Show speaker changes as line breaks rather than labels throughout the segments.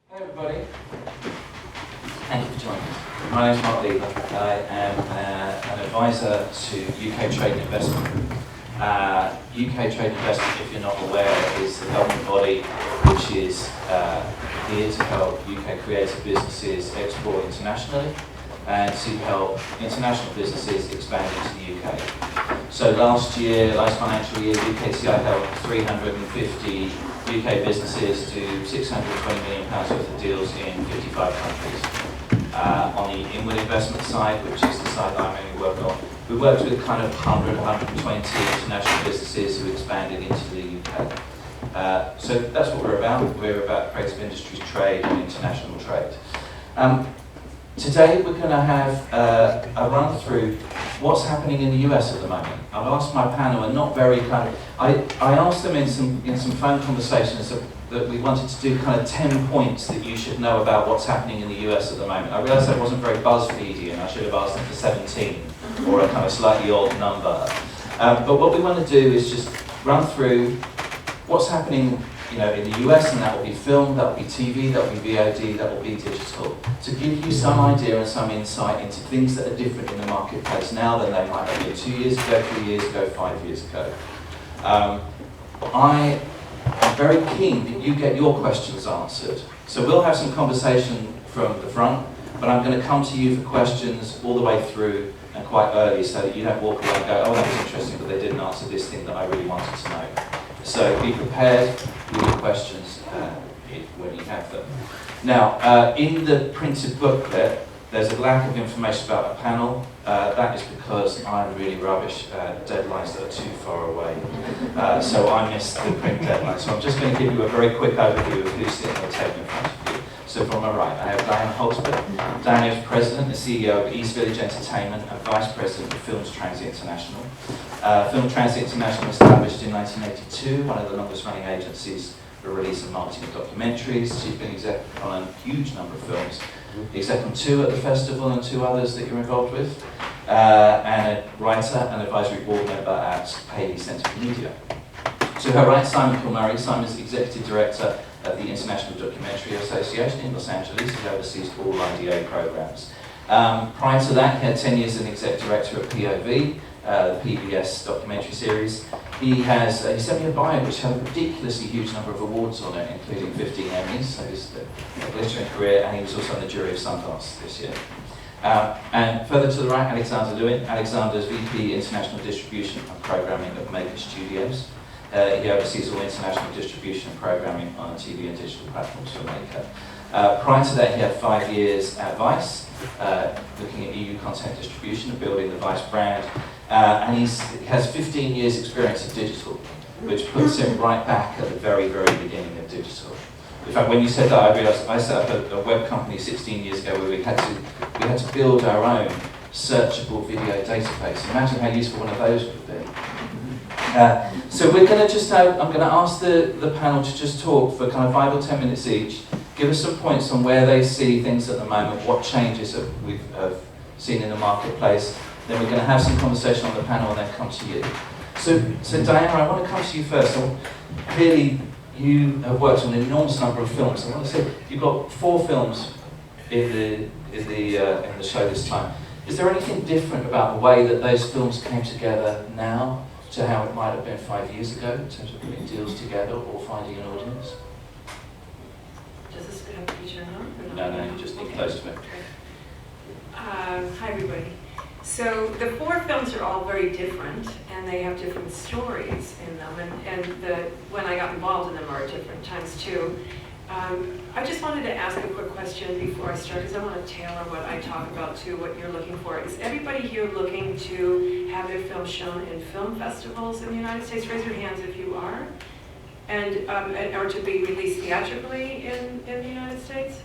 Hey everybody, thank you for joining us. My name is Mark Lever. I am an advisor to UK Trade and Investment. UK Trade and Investment, if you're not aware, is the government body which is here to help UK creative businesses export internationally and to help international businesses expand into the UK. So last financial year, UKTI helped 350 UK businesses do £620 million worth of deals in 55 countries. On the inward investment side, which is the side that I mainly work on, we worked with kind of 100, 120 international businesses who expanded into the UK. So that's what we're about. We're about creative industries trade and international trade. Today we're going to have a run through what's happening in the US at the moment. I've asked my panel, and not very kind of, I asked them in some phone conversations that we wanted to do kind of 10 points that you should know about what's happening in the US at the moment. I realised that wasn't very BuzzFeedy, and I should have asked them for 17 or a kind of slightly odd number. But what we want to do is just run through what's happening, in the US, and that will be film, that will be TV, that will be VOD, that will be digital, to give you some idea and some insight into things that are different in the marketplace now than they might have been 2 years ago, 3 years ago, 5 years ago. I am very keen that you get your questions answered. So we'll have some conversation from the front, but I'm going to come to you for questions all the way through and quite early so that you don't walk away and go, oh, that was interesting, but they didn't answer this thing that I really wanted to know. So be prepared with your questions when you have them. Now, in the printed booklet, there's a lack of information about a panel. That is because I'm really rubbish at deadlines that are too far away. So I missed the print deadline. So I'm just going to give you a very quick overview of who's sitting on the table in front of you. So from my right, I have Diane Holtzberg. Diane is President and CEO of East Village Entertainment and Vice President of Films Transit International. Film Transit International established in 1982, one of the longest running agencies for release and marketing of documentaries. She's been exec on a huge number of films, exec on 2 at the festival and 2 others that you're involved with, and a writer and advisory board member at Paley Centre for Media. To her right, Simon Kilmurry. Simon's Executive Director of the International Documentary Association in Los Angeles. He oversees all IDA programs. Prior to that, he had 10 years as an Executive Director at POV, the PBS documentary series. He sent me a bio which had a ridiculously huge number of awards on it, including 15 Emmys, so it's a glittering career, and he was also on the jury of Sundance this year. And further to the right, Alexander Lewin. Alexander's VP International Distribution and Programming of Maker Studios. He oversees all international distribution and programming on TV and digital platforms for Maker. Prior to that, he had 5 years at Vice, looking at EU content distribution and building the Vice brand. And he has 15 years experience in digital, which puts him right back at the very, very beginning of digital. In fact, when you said that, I realised I set up a web company 16 years ago where we had to build our own searchable video database. Imagine how useful one of those would have been. So we're going to I'm going to ask the panel to just talk for kind of 5 or 10 minutes each, give us some points on where they see things at the moment, what changes we've seen in the marketplace. Then we're going to have some conversation on the panel and then come to you. So Diana, I want to come to you first. So clearly, you have worked on an enormous number of films. I want to say you've got 4 films in the show this time. Is there anything different about the way that those films came together now to how it might have been 5 years ago in terms of putting deals together or finding an audience?
Does this have to be turned on?
No, you just need close to it.
Hi everybody. So the 4 films are all very different, and they have different stories in them, and when I got involved in them are at different times too. I just wanted to ask a quick question before I start, because I want to tailor what I talk about to what you're looking for. Is everybody here looking to have their film shown in film festivals in the United States? Raise your hands if you are. And or to be released theatrically in the United States?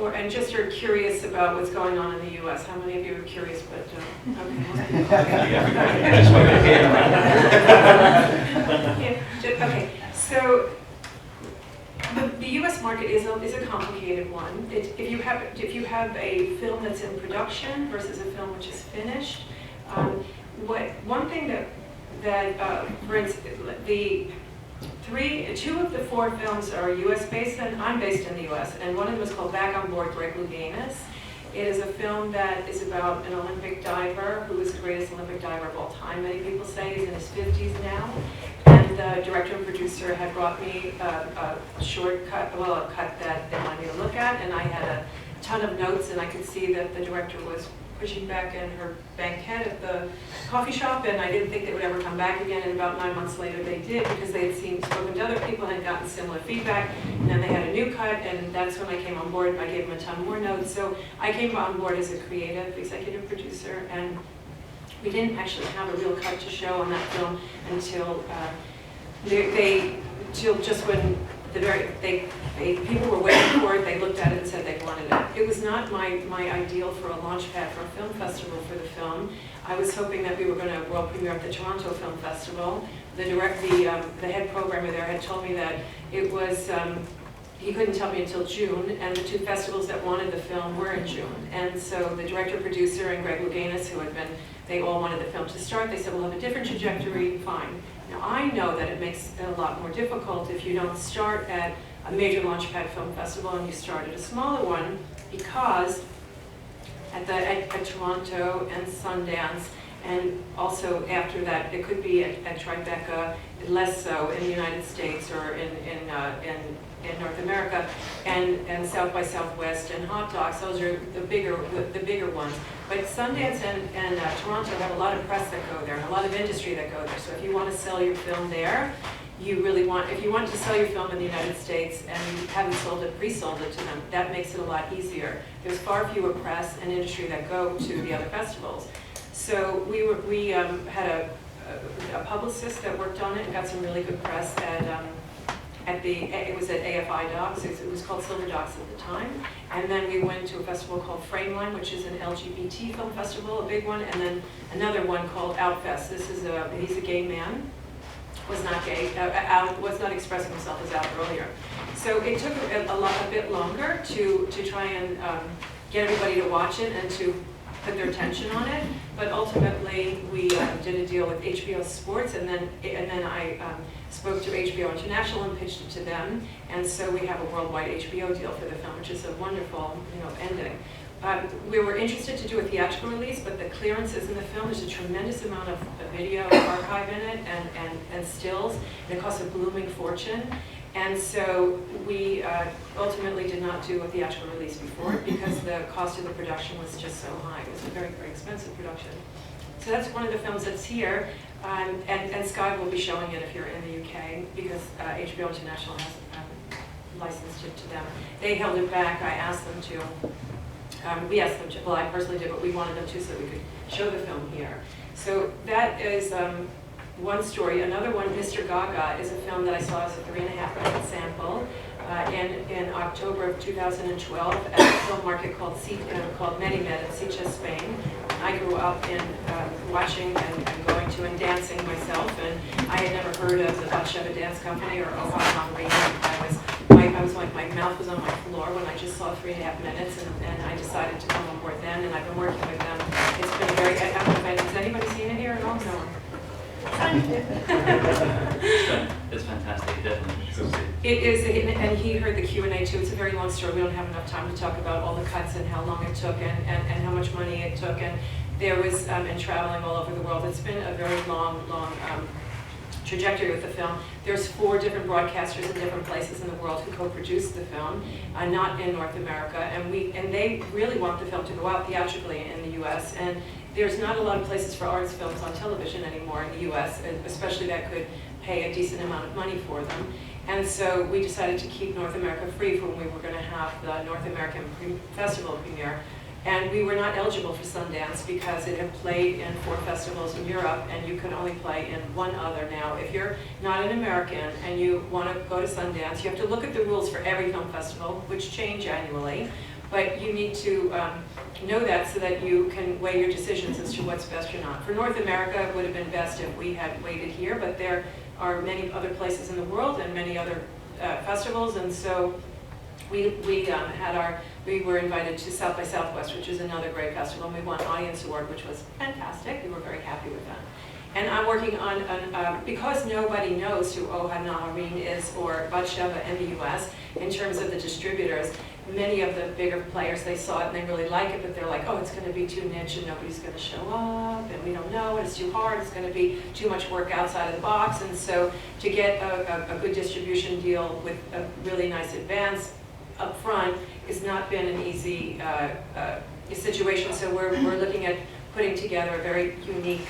And just are curious about what's going on in the U.S. How many of you are curious but okay, so the U.S. market is a complicated one. If you have a film that's in production versus a film which is finished, one thing that for instance, Two of the 4 films are US based, and I'm based in the US, and one of them is called Back on Board, Greg Louganis. It is a film that is about an Olympic diver who is the greatest Olympic diver of all time. Many people say he's in his 50s now. And the director and producer had brought me a short cut, well, a cut that they wanted me to look at, and I had a ton of notes, and I could see that the director was pushing back in her bankhead at the coffee shop, and I didn't think they would ever come back again, and about 9 months later they did, because they had spoken to other people and had gotten similar feedback, and then they had a new cut, and that's when I came on board. I gave them a ton more notes, so I came on board as a creative executive producer, and we didn't actually have a real cut to show on that film until till just when people were waiting for it. They looked at it and said they wanted it. It was not my ideal for a launch pad for a film festival for the film. I was hoping that we were going to world premiere at the Toronto Film Festival. The head programmer there had told me that it was, he couldn't tell me until June, and the 2 festivals that wanted the film were in June. And so the director, producer, and Greg Louganis, who had been, they all wanted the film to start. They said, we'll have a different trajectory, fine. Now I know that it makes it a lot more difficult if you don't start at a major launchpad film festival and you start at a smaller one, because at Toronto and Sundance, and also after that it could be at Tribeca, less so in the United States or in North America, and South by Southwest and Hot Docs. Those are the bigger ones. But Sundance and Toronto have a lot of press that go there and a lot of industry that go there. So if you want to sell your film there, you really want, if you want to sell your film in the United States and you haven't pre-sold it to them, that makes it a lot easier. There's far fewer press and industry that go to the other festivals. So we had a publicist that worked on it and got some really good press it was at AFI Docs. It was called Silver Docs at the time. And then we went to a festival called Frameline, which is an LGBT film festival, a big one, and then another one called Outfest. He's a gay man. Was not gay, was not expressing himself as out earlier. So it took a bit longer to try and get everybody to watch it and to put their attention on it. But ultimately, we did a deal with HBO Sports, and then I spoke to HBO International and pitched it to them. And so we have a worldwide HBO deal for the film, which is a wonderful, ending. We were interested to do a theatrical release, but the clearances in the film, there's a tremendous amount of video archive in it and stills, and it costs a blooming fortune. And so we ultimately did not do a theatrical release before it because the cost of the production was just so high. It was a very, very expensive production. So that's one of the films that's here, and Sky will be showing it if you're in the UK, because HBO International has licensed it to them. They held it back. I asked them to. We asked them to, well, I personally did, but we wanted them to so that we could show the film here. So that is one story. Another one, Mr. Gaga, is a film that I saw as a 3.5-minute sample in October of 2012 at a film market called Medimed in Sitges, Spain. I grew up in watching and going to and dancing myself, and I had never heard of the Batsheva Dance Company or Ohio Marine. I was like, my mouth was on my floor when I just saw 3.5 minutes, and I decided to come on board then, and I've been working with them. It's been very, I don't know if has anybody seen it here at all? No.
It's fantastic, definitely.
It is, and he heard the Q&A too. It's a very long story. We don't have enough time to talk about all the cuts and how long it took and how much money it took. And there was, and traveling all over the world. It's been a very long trajectory with the film. There's 4 different broadcasters in different places in the world who co-produced the film, not in North America, and they really want the film to go out theatrically in the U.S. And there's not a lot of places for arts films on television anymore in the U.S., especially that could pay a decent amount of money for them. And so we decided to keep North America free when we were going to have the North American Festival premiere. And we were not eligible for Sundance because it had played in 4 festivals in Europe, and you can only play in 1 other now. If you're not an American and you want to go to Sundance, you have to look at the rules for every film festival, which change annually. But you need to know that so that you can weigh your decisions as to what's best or not. For North America, it would have been best if we had waited here, but there are many other places in the world and many other festivals, and so we were invited to South by Southwest, which is another great festival, and we won Audience Award, which was fantastic. We were very happy with that. And I'm working on, because nobody knows who Ohad Naharin is or Batsheva in the US in terms of the distributors, many of the bigger players, they saw it and they really like it, but they're like, oh, it's going to be too niche and nobody's going to show up, and we don't know, and it's too hard, it's going to be too much work outside of the box. And so to get a good distribution deal with a really nice advance up front has not been an easy situation. So we're looking at putting together a very unique,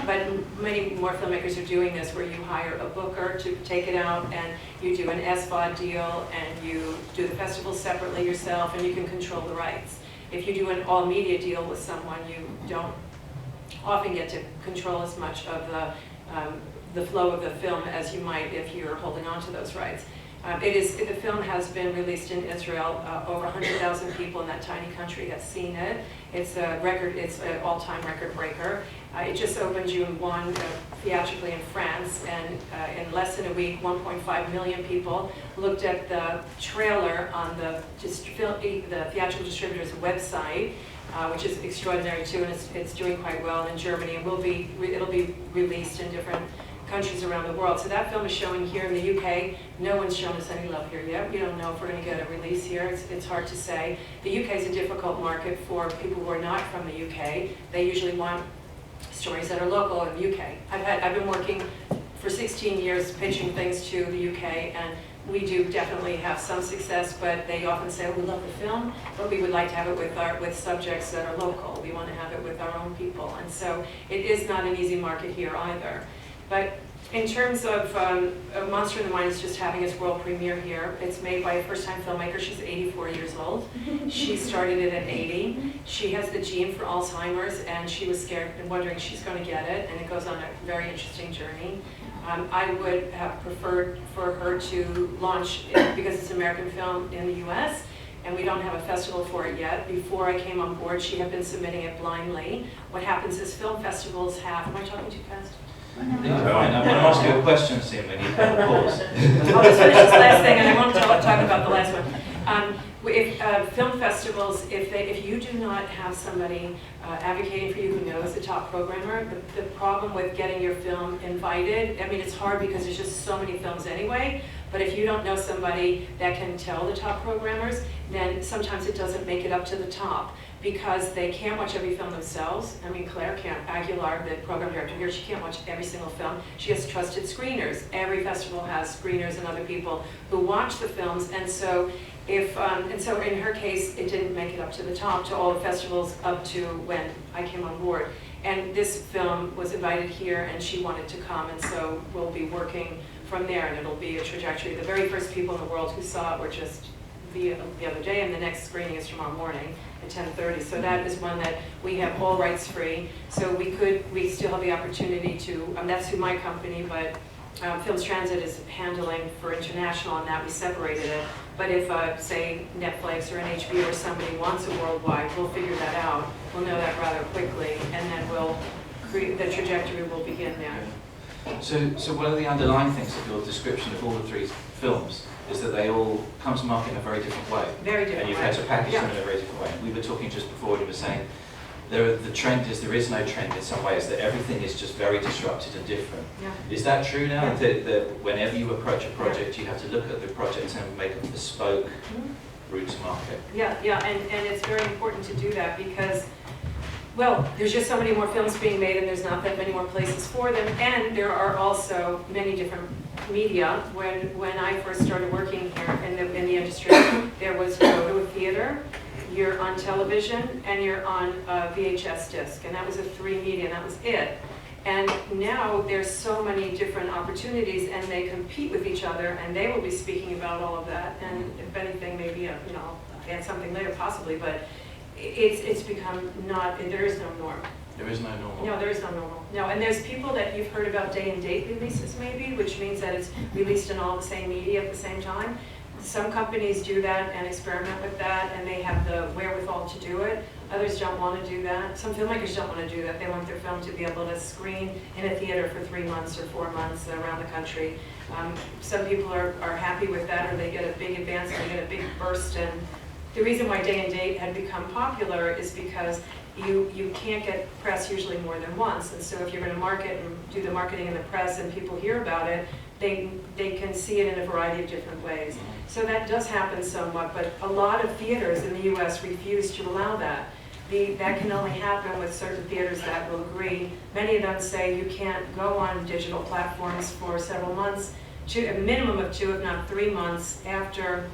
but many more filmmakers are doing this, where you hire a booker to take it out, and you do an SVOD deal, and you do the festival separately yourself, and you can control the rights. If you do an all-media deal with someone, you don't often get to control as much of the flow of the film as you might if you're holding on to those rights. The film has been released in Israel. Over 100,000 people in that tiny country have seen it. It's a record. It's an all-time record breaker. It just opened June 1 theatrically in France, and in less than a week, 1.5 million people looked at the trailer on the theatrical distributor's website, which is extraordinary too, and it's doing quite well in Germany, and it'll be released in different countries around the world. So that film is showing here in the UK. No one's shown us any love here yet. We don't know if we're going to get a release here. It's hard to say. The UK is a difficult market for people who are not from the UK. They usually want stories that are local in the UK. I've been working for 16 years pitching things to the UK, and we do definitely have some success, but they often say, oh, we love the film, but we would like to have it with subjects that are local. We want to have it with our own people. And so it is not an easy market here either. But in terms of Monster in the Mine is just having its world premiere here. It's made by a first-time filmmaker. She's 84 years old. She started it at 80. She has the gene for Alzheimer's, and she was scared and wondering if she's going to get it, and it goes on a very interesting journey. I would have preferred for her to launch, because it's an American film, in the US, and we don't have a festival for it yet. Before I came on board, she had been submitting it blindly. What happens is film festivals have, am I talking too fast?
No, fine. I want to ask you a question, Sim, when you can pause.
I'll just finish this last thing, and I won't talk about the last one. If film festivals, if you do not have somebody advocating for you who knows the top programmer, the problem with getting your film invited, I mean, it's hard because there's just so many films anyway, but if you don't know somebody that can tell the top programmers, then sometimes it doesn't make it up to the top, because they can't watch every film themselves. I mean, Claire Aguilar, the program director here, she can't watch every single film. She has trusted screeners. Every festival has screeners and other people who watch the films, and so so in her case, it didn't make it up to the top, to all the festivals up to when I came on board. And this film was invited here, and she wanted to come, and so we'll be working from there, and it'll be a trajectory. The very first people in the world who saw it were just the other day, and the next screening is tomorrow morning at 10:30. So that is one that we have all rights free. So we still have the opportunity to, that's who my company, but Films Transit is handling for international, and that we separated it. But if, say, Netflix or an HBO or somebody wants a worldwide, we'll figure that out. We'll know that rather quickly, and then the trajectory will begin there.
So one of the underlying things of your description of all the three films is that they all come to market in a very different way.
Very different.
And you've had to package them in a very different way. We were talking just before, and you were saying the trend is there is no trend in some ways, that everything is just very disrupted and different.
Yeah.
Is that true now?
Yeah.
That whenever you approach a project, you have to look at the project and make a bespoke route to market?
Yeah, and it's very important to do that because, well, there's just so many more films being made, and there's not that many more places for them, and there are also many different media. When I first started working here in the industry, there was you go to a theater, you're on television, and you're on a VHS disc, and that was a 3 media, and that was it. And now there's so many different opportunities, and they compete with each other, and they will be speaking about all of that. And if anything, maybe I'll add something later, possibly, but it's become there is no norm.
There is no normal.
No, there is no normal. No, and there's people that you've heard about day and date releases maybe, which means that it's released in all the same media at the same time. Some companies do that and experiment with that, and they have the wherewithal to do it. Others don't want to do that. Some filmmakers don't want to do that. They want their film to be able to screen in a theater for 3 months or 4 months around the country. Some people are happy with that, or they get a big advance, and they get a big burst, and the reason why day and date had become popular is because you can't get press usually more than once. And so if you're going to market and do the marketing in the press and people hear about it, they can see it in a variety of different ways. So that does happen somewhat, but a lot of theaters in the US refuse to allow that. That can only happen with certain theaters that will agree. Many of them say you can't go on digital platforms for several months, a minimum of 2, if not 3 months after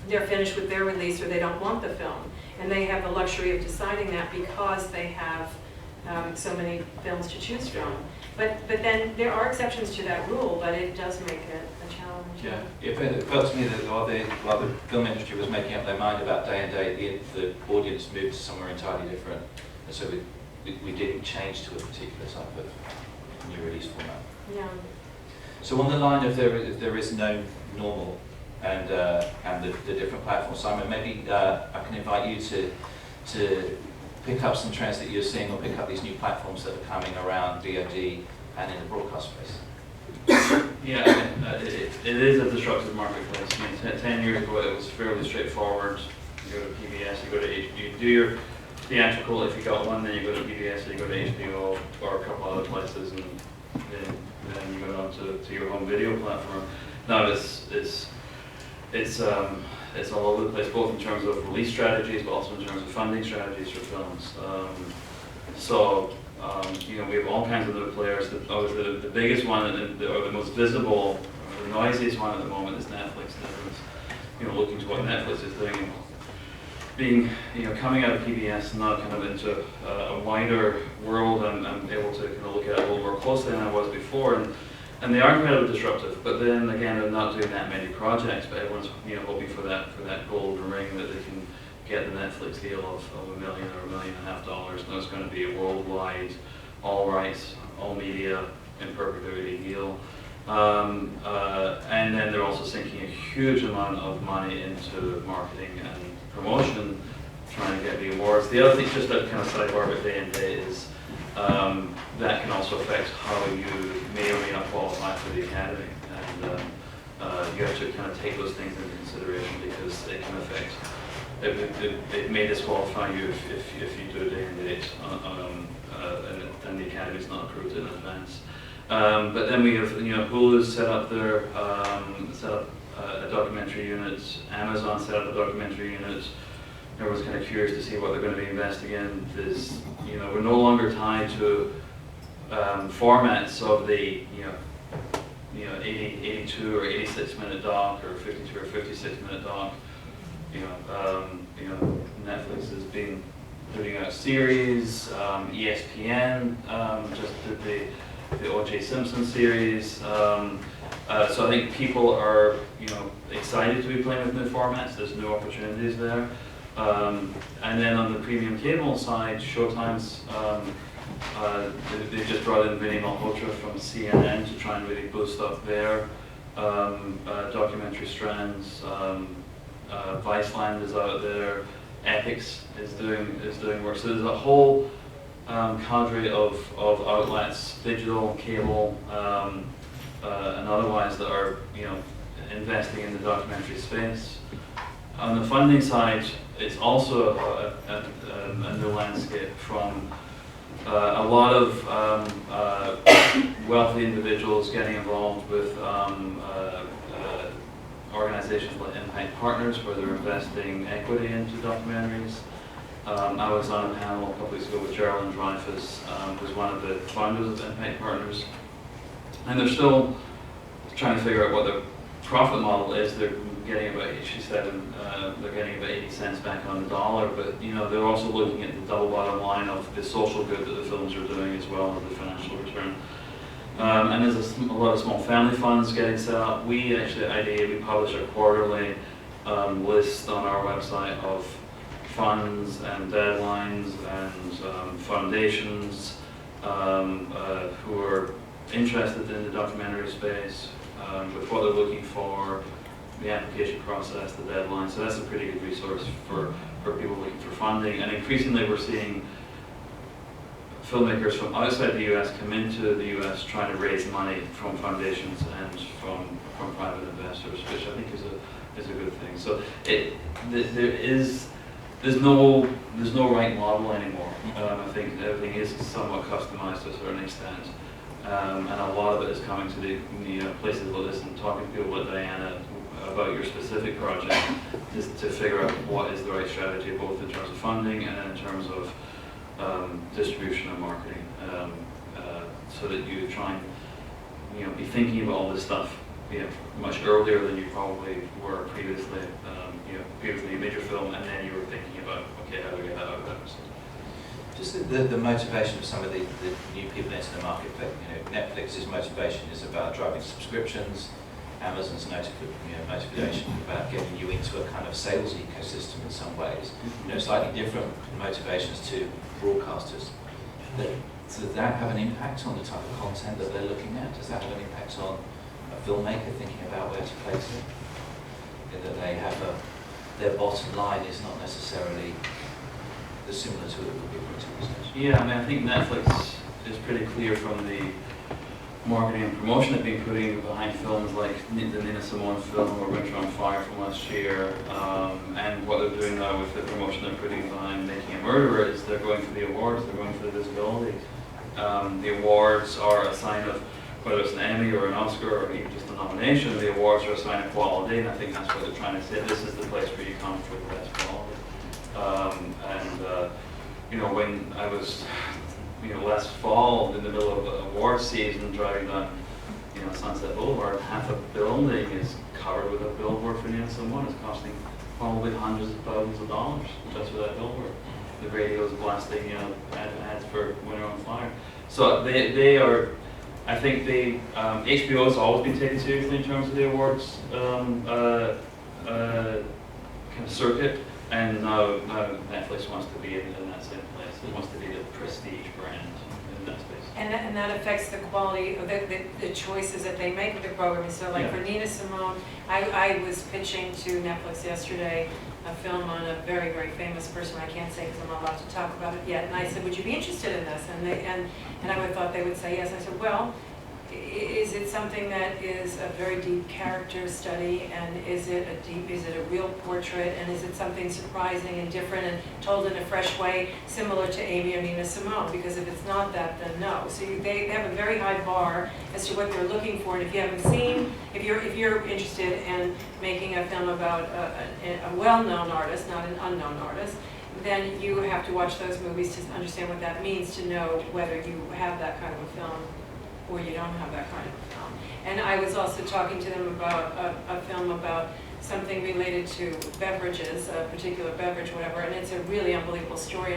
they're finished with their release or they don't want the film. And they have the luxury of deciding that because they have so many films to choose from. But then there are exceptions to that rule, but it does make it a challenge.
Yeah, it felt to me that while the film industry was making up their mind about day and date, the audience moved to somewhere entirely different. And so we didn't change to a particular type of new release format.
Yeah.
So on the line of there is no normal and the different platforms, Simon, maybe I can invite you to pick up some trends that you're seeing, or pick up these new platforms that are coming around VOD and in the broadcast space.
Yeah, I mean, it is a disruptive marketplace. I mean, 10 years ago it was fairly straightforward. You go to PBS, you go to you do your theatrical. If you got one, then you go to PBS, or you go to HBO, or a couple other places, and then you go on to your home video platform. Now it's all over the place, both in terms of release strategies, but also in terms of funding strategies for films. You know, we have all kinds of other players. The biggest one, or the most visible, or the noisiest one at the moment is Netflix. Everyone's, looking to what Netflix is doing, being, coming out of PBS and now kind of into a wider world. I'm able to kind of look at it a little more closely than I was before. And they are incredibly disruptive, but then again, they're not doing that many projects. But everyone's hoping for that golden ring that they can get the Netflix deal of $1 million or $1.5 million. And it's going to be a worldwide, all rights, all media in perpetuity deal. And then they're also sinking a huge amount of money into marketing and promotion, trying to get the awards. The other thing, just that kind of sidebar with day and date, is that can also affect how you may or may not qualify for the Academy. And you have to kind of take those things into consideration, because it can affect, it may disqualify you if you do a day and date and the Academy's not approved in advance. But then we have, Hulu's set up a documentary unit, Amazon set up a documentary unit. Everyone's kind of curious to see what they're going to be investing in. We're no longer tied to formats of the 82 or 86 minute doc, or 52 or 56 minute doc. Netflix has been putting out series. ESPN just did the O.J. Simpson series. So I think people are excited to be playing with new formats. There's new opportunities there. And then on the premium cable side, Showtime's they just brought in Vinny Malhotra from CNN to try and really boost up their documentary strands. Viceland is out there. Epix is doing work. So there's a whole cadre of outlets, digital, cable, and otherwise, that are investing in the documentary space. On the funding side, it's also a new landscape, from a lot of wealthy individuals getting involved with organizations like Impact Partners, where they're investing equity into documentaries. I was on a panel a couple weeks ago with Geraldine Dreyfus, who's one of the founders of Impact Partners, and they're still trying to figure out what their profit model is. They're getting about, she said, they're getting about 80 cents back on the dollar, but they're also looking at the double bottom line of the social good that the films are doing, as well as the financial return. And there's a lot of small family funds getting set up. We actually, at IDA, we publish a quarterly list on our website of funds and deadlines and foundations who are interested in the documentary space, with what they're looking for, the application process, the deadline. So that's a pretty good resource for people looking for funding. And increasingly, we're seeing filmmakers from outside the US come into the US trying to raise money from foundations and from private investors, which I think is a good thing. So there's no right model anymore. I think everything is somewhat customized to a certain extent, and a lot of it is coming to the places like this and talking to people like Diana about your specific project, just to figure out what is the right strategy, both in terms of funding and in terms of distribution and marketing, so that you try and be thinking about all this stuff much earlier than you probably were previously. Previously you made your film and then you were thinking about, okay, how do we get that out of that?
Just the motivation of some of the new people into the market. Netflix's motivation is about driving subscriptions. Amazon's motivation about getting you into a kind of sales ecosystem in some ways. Slightly different motivations to broadcasters. Does that have an impact on the type of content that they're looking at? Does that have an impact on a filmmaker thinking about where to place it? That they have their bottom line is not necessarily similar to it would be for a TV station.
Yeah, I think Netflix is pretty clear from the marketing and promotion they've been putting behind films like the Nina Simone film or Winter on Fire from last year, and what they're doing now with the promotion they're putting behind Making a Murderer is they're going for the awards, they're going for the visibility. The awards are a sign of, whether it's an Emmy or an Oscar or even just a nomination, the awards are a sign of quality, and I think that's what they're trying to say. This is the place where you come for the best quality. When I was last fall in the middle of award season driving down Sunset Boulevard, half a building is covered with a billboard for Nina Simone. It's costing probably hundreds of thousands of dollars just for that billboard. The radio's blasting ads for Winter on Fire. So they are, I think HBO's always been taken seriously in terms of the awards kind of circuit, and now Netflix wants to be in that same place. It wants to be the prestige brand in that space.
And that affects the quality of the choices that they make with the programming. So like for Nina Simone, I was pitching to Netflix yesterday a film on a very, very famous person. I can't say because I'm not allowed to talk about it yet. And I said, would you be interested in this? And I would have thought they would say yes. I said, well, is it something that is a very deep character study, and is it a real portrait, and is it something surprising and different and told in a fresh way, similar to Amy or Nina Simone? Because if it's not that, then no. So they have a very high bar as to what they're looking for, and if you haven't seen, if you're interested in making a film about a well-known artist, not an unknown artist, then you have to watch those movies to understand what that means, to know whether you have that kind of a film or you don't have that kind of a film. And I was also talking to them about a film about something related to beverages, a particular beverage, whatever, and it's a really unbelievable story.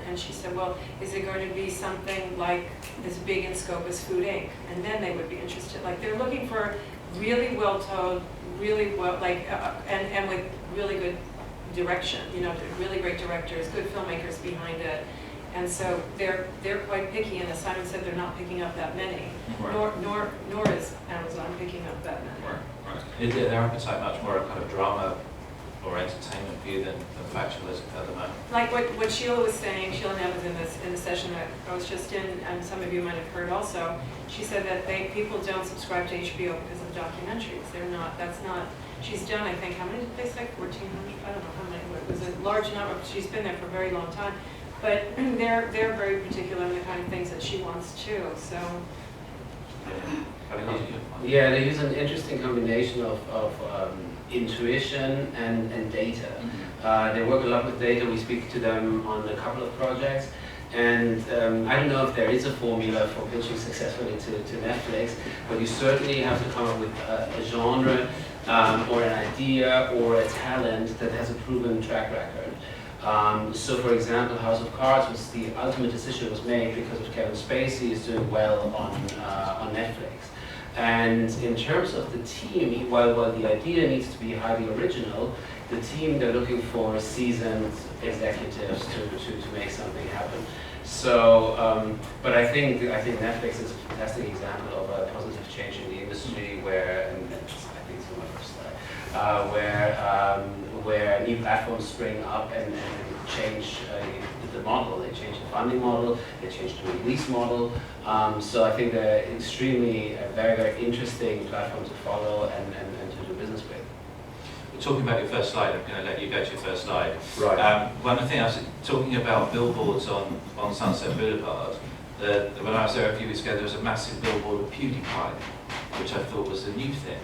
And she said, well, is it going to be something like as big in scope as Food Inc.? And then they would be interested. Like, they're looking for really well told, really well, and with really good direction, really great directors, good filmmakers behind it. And so they're quite picky, and as Simon said, they're not picking up that many, nor is Amazon picking up that many.
Right. Is their appetite much more a kind of drama or entertainment view than factualism at the moment?
Like what Sheila was saying, Sheila Nev was in the session that I was just in, and some of you might have heard also. She said that people don't subscribe to HBO because of documentaries. That's not. She's done, I think, how many did they say? 1,400? I don't know how many. It was a large number. She's been there for a very long time. But they're very particular in the kind of things that she wants too. So.
Yeah, they use an interesting combination of intuition and data. They work a lot with data. We speak to them on a couple of projects. And I don't know if there is a formula for pitching successfully to Netflix, but you certainly have to come up with a genre or an idea or a talent that has a proven track record. So for example, House of Cards was the ultimate decision was made because of Kevin Spacey is doing well on Netflix. And in terms of the team, while the idea needs to be highly original, the team, they're looking for seasoned executives to make something happen. So, but I think Netflix is a fantastic example of a positive change in the industry where, and I think it's my first slide, where new platforms spring up and change the model. They change the funding model, they change the release model. So I think they're extremely a very, very interesting platform to follow and to do business with.
talking about your first slide, I'm going to let you go to your first slide.
Right.
One thing I was talking about billboards on Sunset Boulevard. When I was there a few weeks ago, there was a massive billboard of PewDiePie, which I thought was a new thing.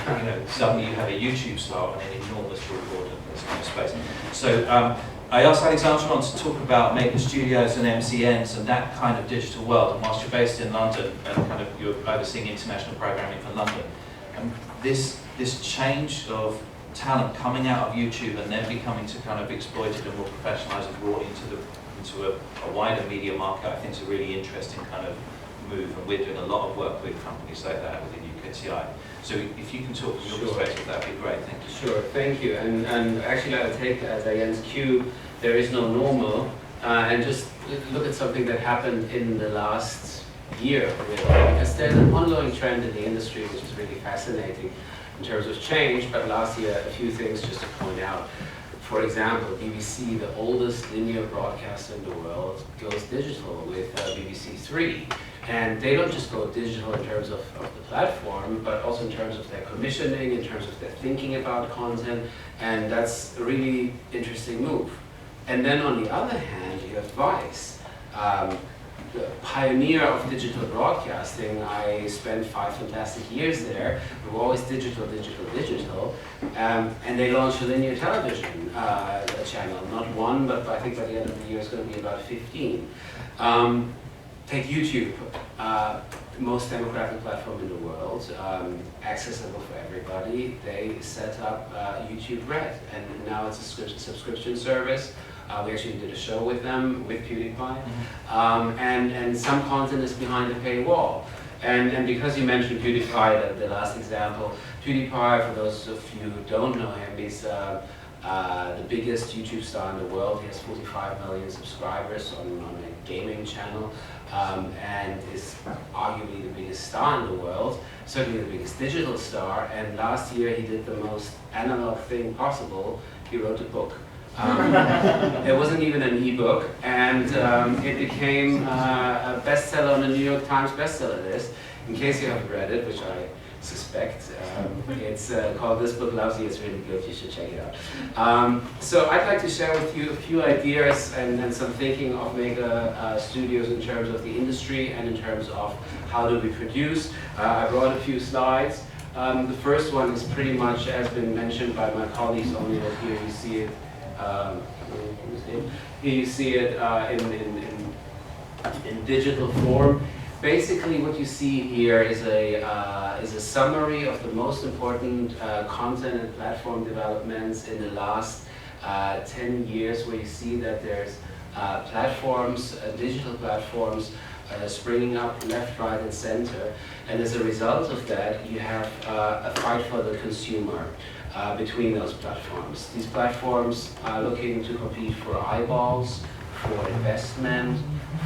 You know, suddenly you have a YouTube star on an enormous billboard in this kind of space. So I asked Alexander on to talk about maker studios and MCNs and that kind of digital world. And whilst you're based in London and kind of you're overseeing international programming for London, this change of talent coming out of YouTube and then becoming to kind of exploited and more professionalised and brought into a wider media market, I think is a really interesting kind of move. And we're doing a lot of work with companies like that within UKTI. So if you can talk from your perspective, that'd be great. Thank you.
Sure, thank you. And actually, I'll take Diane's cue. There is no normal, and just look at something that happened in the last year, really, because there's an ongoing trend in the industry which is really fascinating in terms of change. But last year, a few things just to point out. For example, BBC, the oldest linear broadcaster in the world, goes digital with BBC Three. And they don't just go digital in terms of the platform, but also in terms of their commissioning, in terms of their thinking about content, and that's a really interesting move. And then on the other hand, you have Vice, the pioneer of digital broadcasting. I spent 5 fantastic years there. We were always digital, and they launched a linear television channel, not one, but I think by the end of the year it's going to be about 15. Take YouTube, the most democratic platform in the world, accessible for everybody. They set up YouTube Red, and now it's a subscription service. We actually did a show with them, with PewDiePie, and some content is behind the paywall. And because you mentioned PewDiePie, the last example, PewDiePie, for those of you who don't know him, is the biggest YouTube star in the world. He has 45 million subscribers on a gaming channel, and is arguably the biggest star in the world, certainly the biggest digital star. And last year he did the most analog thing possible. He wrote a book. It wasn't even an e-book, and it became a bestseller on the New York Times bestseller list. In case you haven't read it, which I suspect, it's called This Book Loves You. It's really good, you should check it out. So I'd like to share with you a few ideas and some thinking of maker studios in terms of the industry and in terms of how do we produce. I brought a few slides. The first one is pretty much, as been mentioned by my colleagues, only that here you see it. Here you see it in digital form. Basically, what you see here is a summary of the most important content and platform developments in the last 10 years, where you see that there's platforms, digital platforms, springing up left, right, and center. And as a result of that, you have a fight for the consumer between those platforms. These platforms are looking to compete for eyeballs, for investment,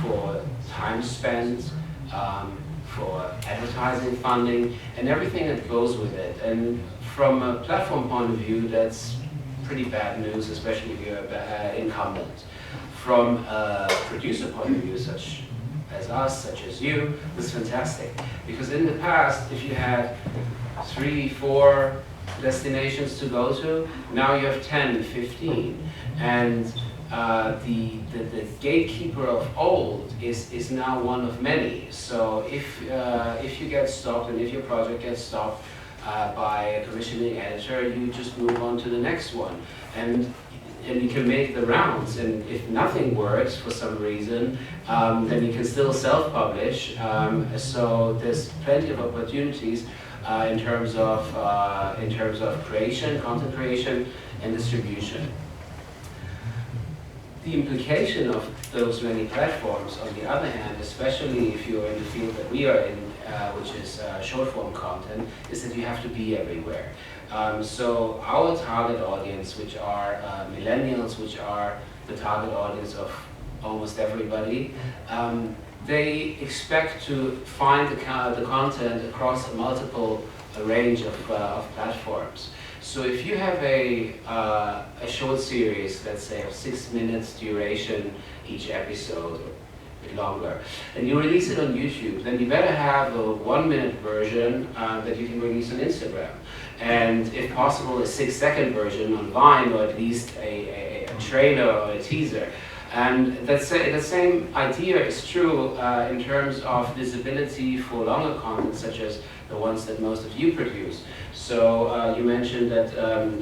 for time spent, for advertising funding, and everything that goes with it. And from a platform point of view, that's pretty bad news, especially if you're an incumbent. From a producer point of view, such as us, such as you, this is fantastic. Because in the past, if you had 3, 4 destinations to go to, now you have 10, 15. And the gatekeeper of old is now one of many. So if you get stopped and if your project gets stopped by a commissioning editor, you just move on to the next one. And you can make the rounds, and if nothing works for some reason, then you can still self-publish. So there's plenty of opportunities in terms of creation, content creation, and distribution. The implication of those many platforms, on the other hand, especially if you're in the field that we are in, which is short-form content, is that you have to be everywhere. So our target audience, which are millennials, which are the target audience of almost everybody, they expect to find the content across a multiple range of platforms. So if you have a short series, let's say of 6 minutes duration each episode, or a bit longer, and you release it on YouTube, then you better have a 1-minute version that you can release on Instagram. and if possible a 6-second version on Vine, or at least a trailer or a teaser. And the same idea is true in terms of visibility for longer content, such as the ones that most of you produce. So you mentioned that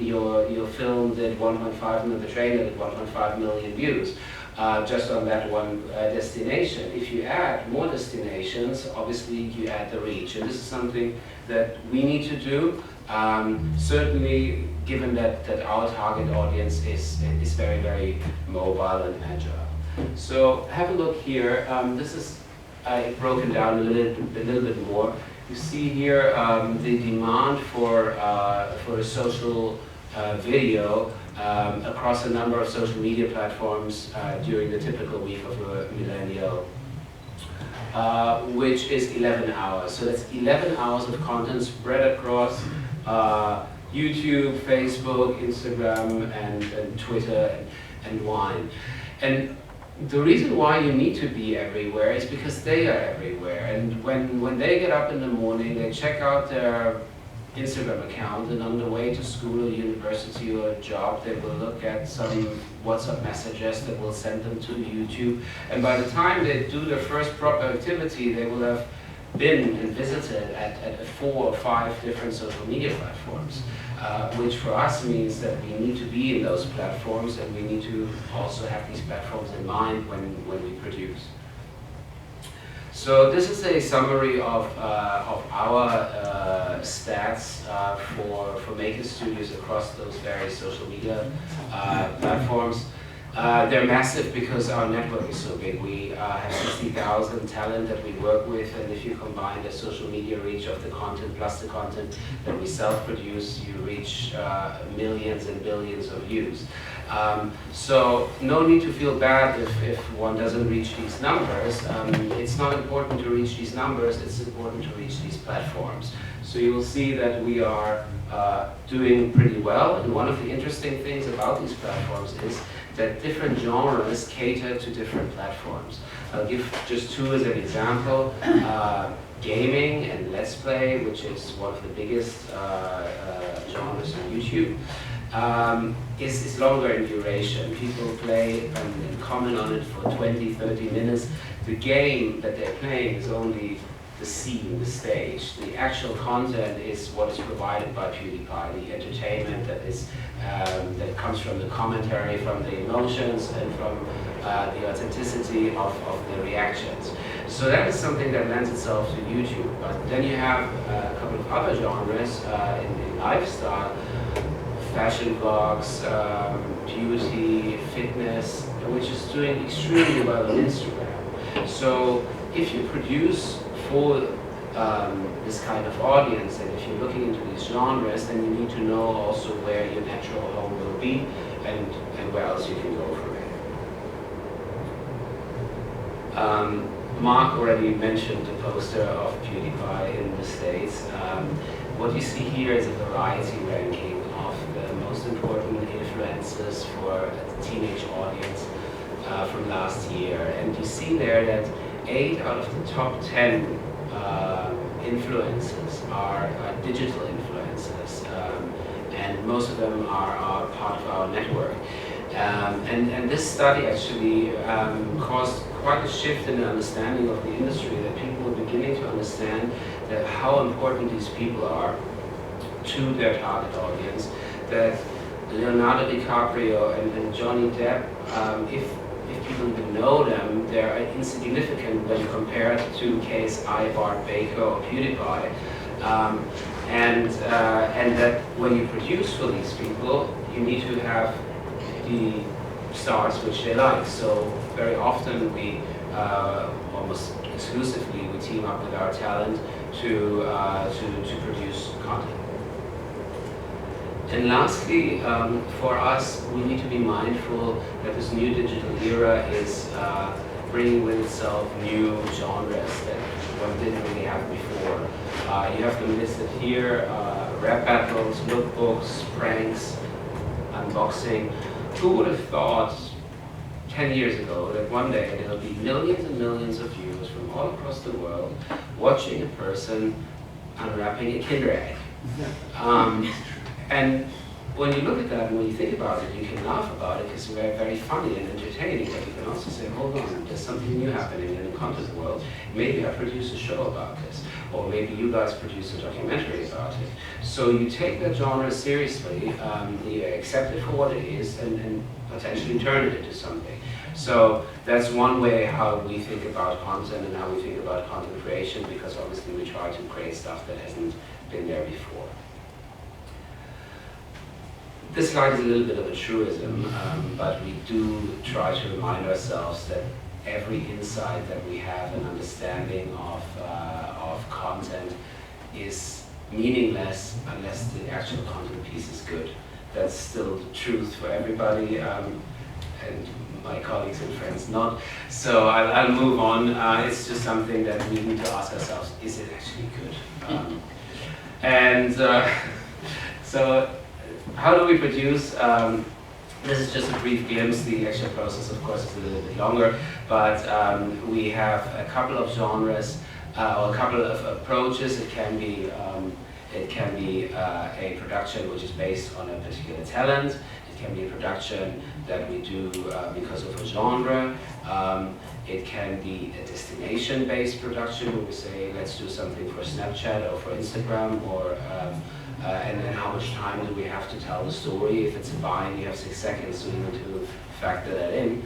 your film did 1.5 million, the trailer did 1.5 million views just on that one destination. If you add more destinations, obviously you add the reach. And this is something that we need to do, certainly given that our target audience is very, very mobile and agile. So have a look here. This is broken down a little bit more. You see here the demand for a social video across a number of social media platforms during the typical week of a millennial, which is 11 hours. So that's 11 hours of content spread across YouTube, Facebook, Instagram, and Twitter, and Vine. And the reason why you need to be everywhere is because they are everywhere. And when they get up in the morning, they check out their Instagram account, and on the way to school or university or a job, they will look at some WhatsApp messages that will send them to YouTube. And by the time they do their first proper activity, they will have been and visited at 4 or 5 different social media platforms, which for us means that we need to be in those platforms, and we need to also have these platforms in mind when we produce. So this is a summary of our stats for maker studios across those various social media platforms. They're massive because our network is so big. We have 60,000 talent that we work with, and if you combine the social media reach of the content plus the content that we self-produce, you reach millions and billions of views. So no need to feel bad if one doesn't reach these numbers. It's not important to reach these numbers, it's important to reach these platforms. So you will see that we are doing pretty well, and one of the interesting things about these platforms is that different genres cater to different platforms. I'll give just 2 as an example. Gaming and Let's Play, which is one of the biggest genres on YouTube, is longer in duration. People play and comment on it for 20, 30 minutes. The game that they're playing is only the scene, the stage. The actual content is what is provided by PewDiePie, the entertainment that comes from the commentary, from the emotions, and from the authenticity of the reactions. So that is something that lends itself to YouTube. But then you have a couple of other genres in lifestyle, fashion vlogs, beauty, fitness, which is doing extremely well on Instagram. So if you produce for this kind of audience, and if you're looking into these genres, then you need to know also where your natural home will be and where else you can go from it. Mark already mentioned the poster of PewDiePie in the States. What you see here is a variety ranking of the most important influencers for a teenage audience from last year. And you see there that 8 out of the top 10 influencers are digital influencers, and most of them are part of our network. And this study actually caused quite a shift in the understanding of the industry, that people are beginning to understand that how important these people are to their target audience, that Leonardo DiCaprio and Johnny Depp, if people even know them, they're insignificant when compared to KSI, Bart Baker, or PewDiePie. And that when you produce for these people, you need to have the stars which they like. So very often we, almost exclusively, we team up with our talent to produce content. And lastly, for us, we need to be mindful that this new digital era is bringing with itself new genres that one didn't really have before. You have them listed here: rap battles, lookbooks, pranks, unboxing. Who would have thought 10 years ago that one day there will be millions and millions of viewers from all across the world watching a person unwrapping a Kinder Egg? And when you look at that and when you think about it, you can laugh about it because it's very, very funny and entertaining, but you can also say, hold on, there's something new happening in the content world. Maybe I produce a show about this, or maybe you guys produce a documentary about it. So you take that genre seriously, you accept it for what it is, and potentially turn it into something. So that's one way how we think about content and how we think about content creation, because obviously we try to create stuff that hasn't been there before. This slide is a little bit of a truism, but we do try to remind ourselves that every insight that we have and understanding of content is meaningless unless the actual content piece is good. That's still the truth for everybody, and my colleagues and friends not. So I'll move on. It's just something that we need to ask ourselves, is it actually good? So how do we produce? This is just a brief glimpse. The actual process, of course, is a little bit longer, but we have a couple of genres or a couple of approaches. It can be a production which is based on a particular talent. It can be a production that we do because of a genre. It can be a destination-based production where we say, let's do something for Snapchat or for Instagram, or and then how much time do we have to tell the story? If it's a Vine, you have 6 seconds, so you need to factor that in.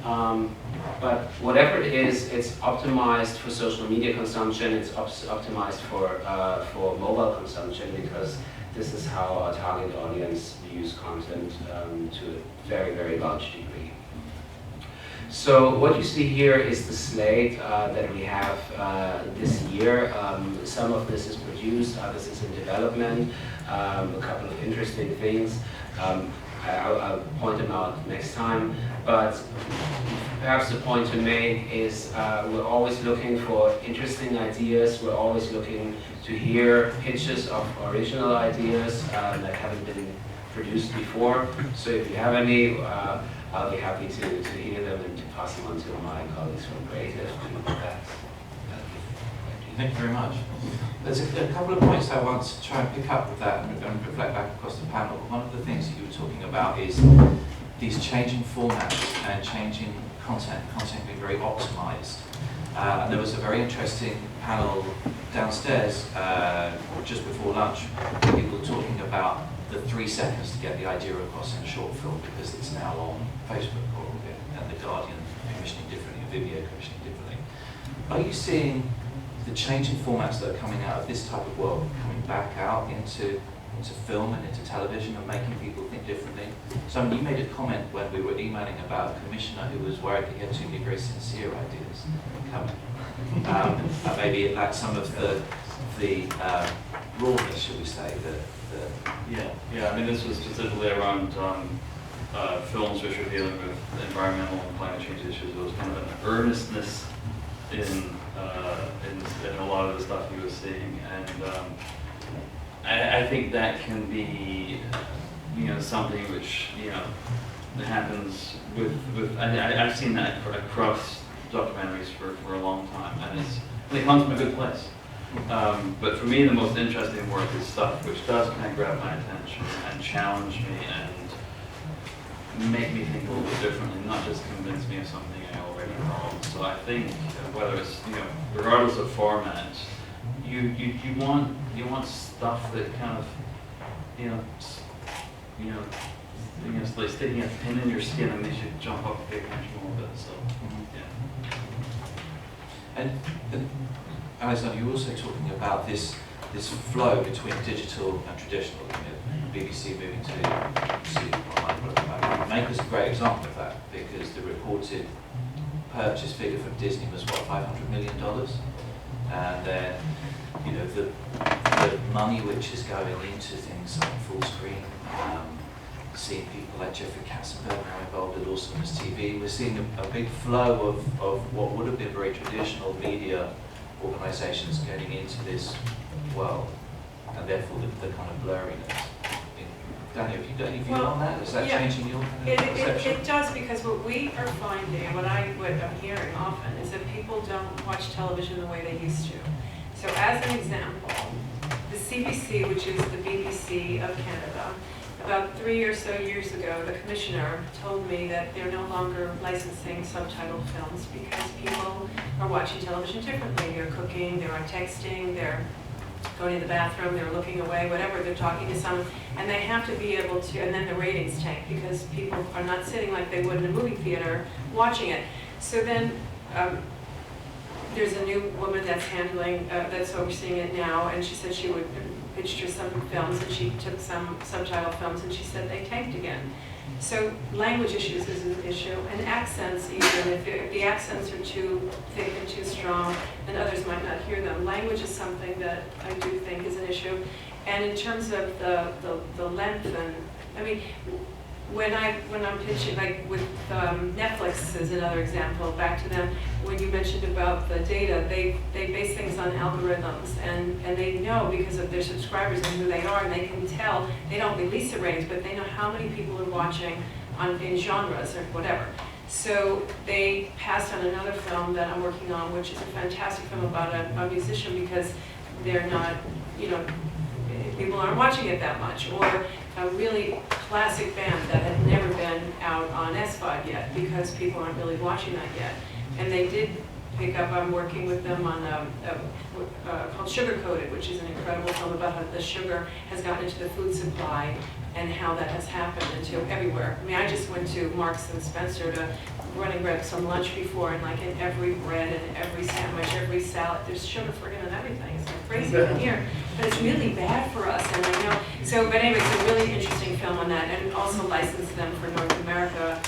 But whatever it is, it's optimized for social media consumption, it's optimized for mobile consumption, because this is how our target audience views content to a very, very large degree. So what you see here is the slate that we have this year. Some of this is produced, others is in development. A couple of interesting things. I'll point them out next time. But perhaps the point to make is we're always looking for interesting ideas. We're always looking to hear pitches of original ideas that haven't been produced before. So if you have any, I'll be happy to hear them and to pass them on to my colleagues from Creative.
Thank you very much. There's a couple of points I want to try and pick up with that and reflect back across the panel. One of the things that you were talking about is these changing formats and changing content being very optimized. And there was a very interesting panel downstairs just before lunch, where people were talking about the 3 seconds to get the idea across in a short film, because it's now on Facebook and The Guardian commissioning differently, Vimeo commissioning differently. Are you seeing the changing formats that are coming out of this type of world coming back out into film and into television and making people think differently? So you made a comment when we were emailing about a commissioner who was worried that he had too many very sincere ideas coming. Maybe it lacked some of the rawness, should we say,
Yeah. I mean, this was specifically around films which are dealing with environmental and climate change issues. There was kind of an earnestness in a lot of the stuff he was seeing, and I think that can be, something which happens with I've seen that across documentaries for a long time, and it comes from a good place. But for me, the most interesting work is stuff which does kind of grab my attention and challenge me and make me think a little bit differently, not just convince me of something I already know. So I think whether it's regardless of format, you want stuff that kind of it's like sticking a pin in your skin and makes you jump up and pay attention a little bit. So yeah.
And Alexander, you were also talking about this flow between digital and traditional. BBC moving to online. Maker's a great example of that, because the reported purchase figure from Disney was what, $500 million, and then the money which is going into things like full screen. Seeing people like Jeffrey Katzenberg now involved at Awesomeness TV. We're seeing a big flow of what would have been very traditional media organisations getting into this world, and therefore the kind of blurriness. Daniel, have you got any view on that? Is that changing your perception?
It does, because what we are finding, and what I'm hearing often, is that people don't watch television the way they used to. So as an example, the CBC, which is the BBC of Canada, about 3 or so years ago, the commissioner told me that they're no longer licensing subtitled films because people are watching television differently. They're cooking, they're on texting, they're going to the bathroom, they're looking away, whatever, they're talking to someone, and they have to be able to, and then the ratings tank because people are not sitting like they would in a movie theater watching it. So then there's a new woman that's handling, that's overseeing it now, and she said she would pitched her some films, and she took some subtitle films, and she said they tanked again. So language issues is an issue, and accents even. If the accents are too thick and too strong, then others might not hear them. Language is something that I do think is an issue. And in terms of the length, and I mean, when I'm pitching, like with Netflix is another example, back to them, when you mentioned about the data, they base things on algorithms, and they know because of their subscribers and who they are, and they can tell, they don't release the ratings, but they know how many people are watching in genres or whatever. So they passed on another film that I'm working on, which is a fantastic film about a musician because they're not, you know, people aren't watching it that much, or a really classic band that had never been out on SVOD yet because people aren't really watching that yet. And they did pick up, I'm working with them on called Sugar Coated, which is an incredible film about how the sugar has gotten into the food supply and how that has happened into everywhere. I mean, I just went to Marks and Spencer to run and grab some lunch before, and like in every bread and every sandwich, every salad, there's sugar friggin' in everything. It's like crazy in here, but it's really bad for us, and I know. So, but anyway, it's a really interesting film on that, and also license them for North America.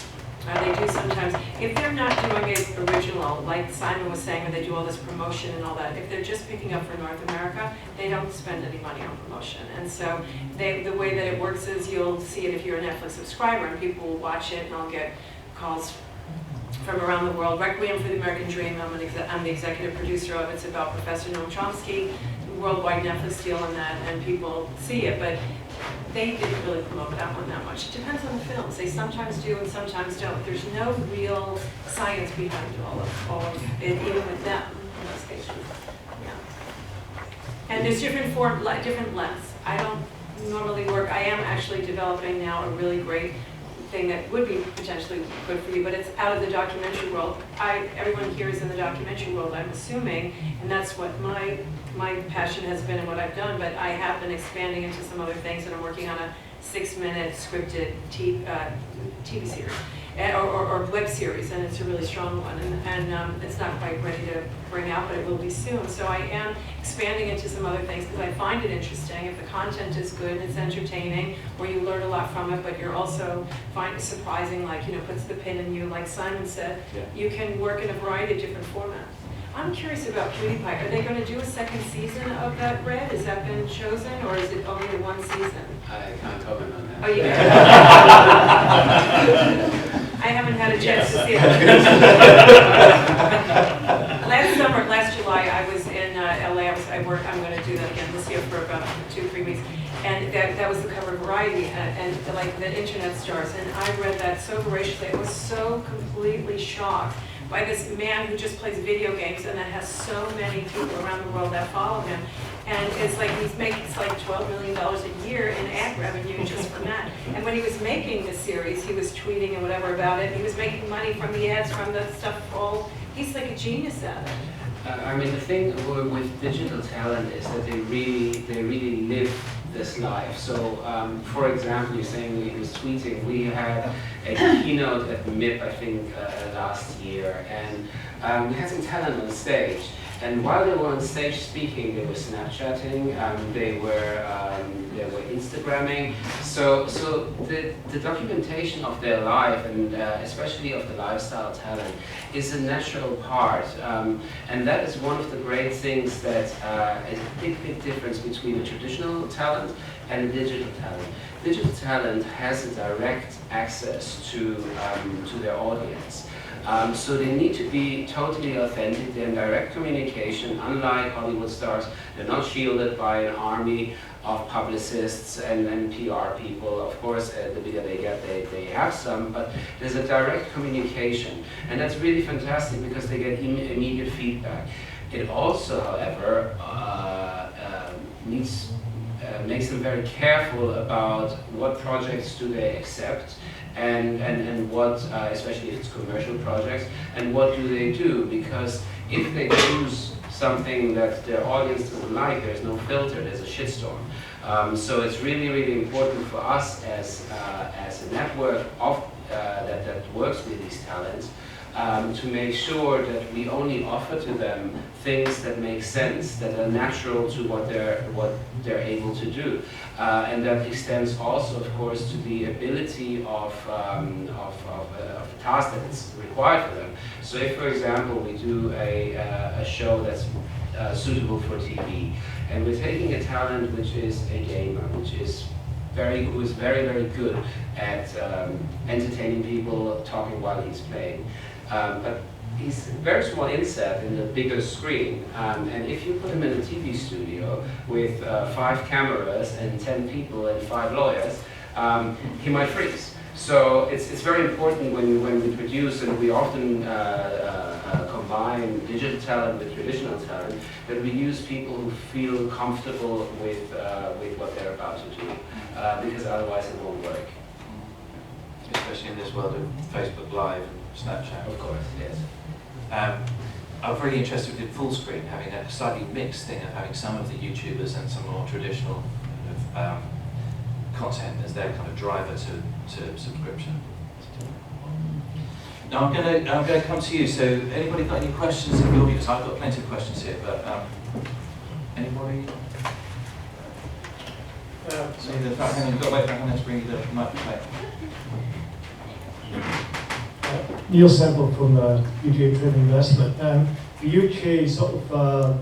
They do sometimes, if they're not doing it original, like Simon was saying, when they do all this promotion and all that, if they're just picking up for North America, they don't spend any money on promotion. And so the way that it works is you'll see it if you're a Netflix subscriber, and people will watch it, and I'll get calls from around the world. Requiem for the American Dream, I'm the executive producer of it. It's about Professor Noam Chomsky, worldwide Netflix deal on that, and people see it, but they didn't really promote that one that much. It depends on the films. They sometimes do and sometimes don't. There's no real science behind all of it, even with them in those cases. Yeah. And there's different lengths. I don't normally work. I am actually developing now a really great thing that would be potentially good for you, but it's out of the documentary world. Everyone here is in the documentary world, I'm assuming, and that's what my passion has been and what I've done, but I have been expanding into some other things, and I'm working on a 6-minute scripted TV series, or web series, and it's a really strong one, and it's not quite ready to bring out, but it will be soon. So I am expanding into some other things because I find it interesting. If the content is good and it's entertaining, or you learn a lot from it, but you're also find it surprising, like, you know, puts the pin in you, like Simon said, you can work in a variety of different formats. I'm curious about Cutie Pie. Are they going to do a second season of that Red? Has that been chosen, or is it only the one season?
I can't comment on that.
Oh, you can. I haven't had a chance to see it. Last July, I was in LA. I'm going to do that again this year for about 2-3 weeks. And that was the cover of Variety, and like the internet stars. And I read that so voraciously. I was so completely shocked by this man who just plays video games and that has so many people around the world that follow him. And it's like he's making like $12 million a year in ad revenue just from that. And when he was making this series, he was tweeting and whatever about it. He was making money from the ads, from the stuff. He's like a genius at it.
I mean, the thing with digital talent is that they really live this life. So, for example, you're saying he was tweeting. We had a keynote at MIP, I think, last year, and we had some talent on stage. And while they were on stage speaking, they were Snapchatting, they were Instagramming. So the documentation of their life, and especially of the lifestyle talent, is a natural part. And that is one of the great things that is a big difference between a traditional talent and a digital talent. Digital talent has a direct access to their audience. So they need to be totally authentic. They're in direct communication, unlike Hollywood stars. They're not shielded by an army of publicists and PR people. Of course, the bigger they get, they have some, but there's a direct communication. And that's really fantastic because they get immediate feedback. It also, however, makes them very careful about what projects do they accept, and what, especially if it's commercial projects, and what do they do, because if they choose something that their audience doesn't like, there's no filter, there's a shitstorm. So it's really, really important for us as a network of that works with these talents, to make sure that we only offer to them things that make sense, that are natural to what they're able to do, and that extends also, of course, to the ability of the task that is required for them. So, if, for example, we do a show that's suitable for TV, and we're taking a talent which is a gamer, who is very, very good at entertaining people, talking while he's playing. But he's very small inset in the bigger screen, and if you put him in a TV studio with 5 cameras and 10 people and 5 lawyers, he might freeze. So it's very important when we produce, and we often combine digital talent with traditional talent, that we use people who feel comfortable with what they're about to do, because otherwise it won't work.
Especially in this world of Facebook Live and Snapchat.
Of course, yes.
I'm really interested in full screen, having a slightly mixed thing of having some of the YouTubers and some more traditional kind of, content as their kind of driver to subscription. Now I'm going to come to you. So anybody got any questions in the audience? I've got plenty of questions here, but anybody? So in the front, hang on, you've got to wait for a hand to bring you the microphone.
Neil Semple from UK Trade Investment. The UK sort of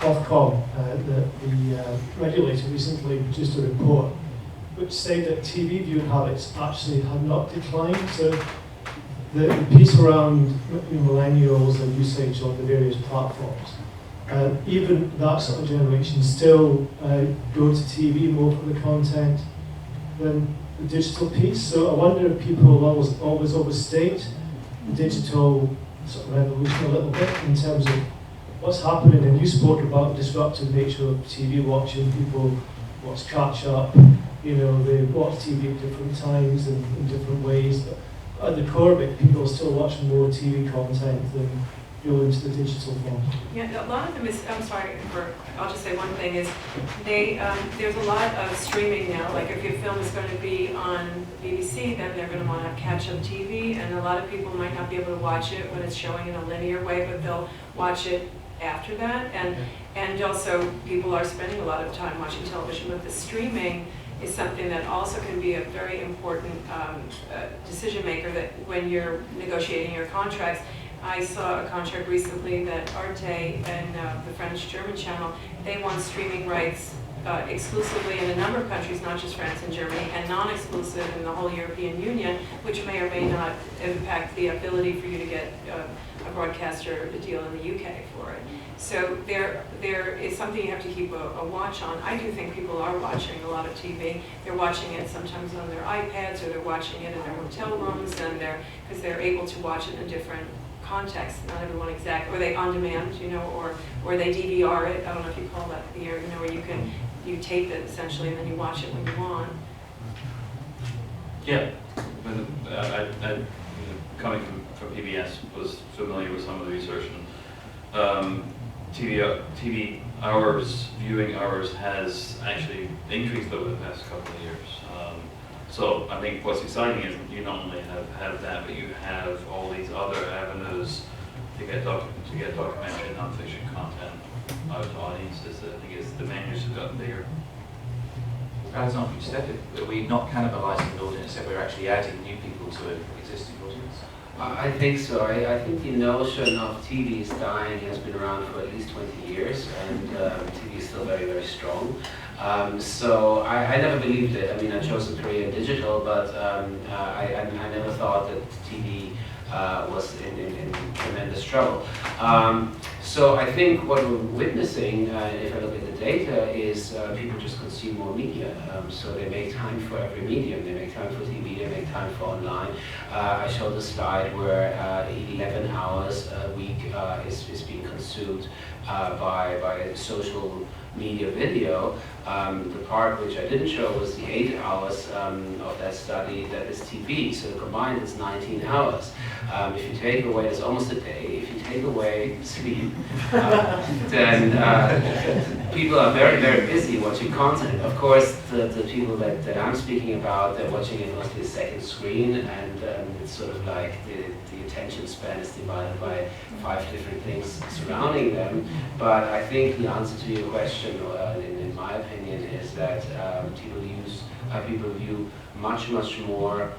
Ofcom, the regulator recently produced a report which said that TV viewing habits actually had not declined. So the piece around millennials and usage on the various platforms, even that sort of generation still go to TV more for the content than the digital piece. So I wonder if people always overstate the digital sort of revolution a little bit in terms of what's happening. And you spoke about the disruptive nature of TV watching. People watch catch up, they watch TV at different times and in different ways. But at the core of it, people are still watching more TV content than go into the digital form.
Yeah, a lot of them is, I'll just say one thing is, there's a lot of streaming now. Like if your film is going to be on BBC, then they're going to want to have catch-up TV, and a lot of people might not be able to watch it when it's showing in a linear way, but they'll watch it after that. And also, people are spending a lot of time watching television, but the streaming is something that also can be a very important decision maker, that when you're negotiating your contracts. I saw a contract recently that Arte and the French-German channel, they want streaming rights exclusively in a number of countries, not just France and Germany, and non-exclusive in the whole European Union, which may or may not impact the ability for you to get a broadcaster deal in the UK for it. So there is something you have to keep a watch on. I do think people are watching a lot of TV. They're watching it sometimes on their iPads, or they're watching it in their hotel rooms, and because they're able to watch it in a different context. Not everyone exactly, or they on demand, or they DVR it. I don't know if you call that here, where you tape it essentially and then you watch it when you want.
Yeah, I coming from PBS, was familiar with some of the research, and TV hours, viewing hours, has actually increased over the past couple of years. So I think what's exciting is you not only have that, but you have all these other avenues to get documentary and non-fiction content out to audiences. I think the menus have gotten bigger.
Alexander, you said it, are we not cannibalizing the audience, that we're actually adding new people to an existing audience?
I think so. I think the notion of TV is dying has been around for at least 20 years, and TV is still very, very strong. So I never believed it. I mean, I chose a career in digital, but I never thought that TV was in tremendous trouble. So I think what we're witnessing, if I look at the data, is people just consume more media. So they make time for every medium. They make time for TV, they make time for online. I showed a slide where 11 hours a week is being consumed by social media video. The part which I didn't show was the 8 hours of that study that is TV. So combined it's 19 hours. If you take away, it's almost a day. If you take away sleep, then people are very, very busy watching content. Of course, the people that I'm speaking about, they're watching it mostly a second screen, and it's sort of like the attention span is divided by 5 different things surrounding them. But I think the answer to your question, in my opinion, is that people view much more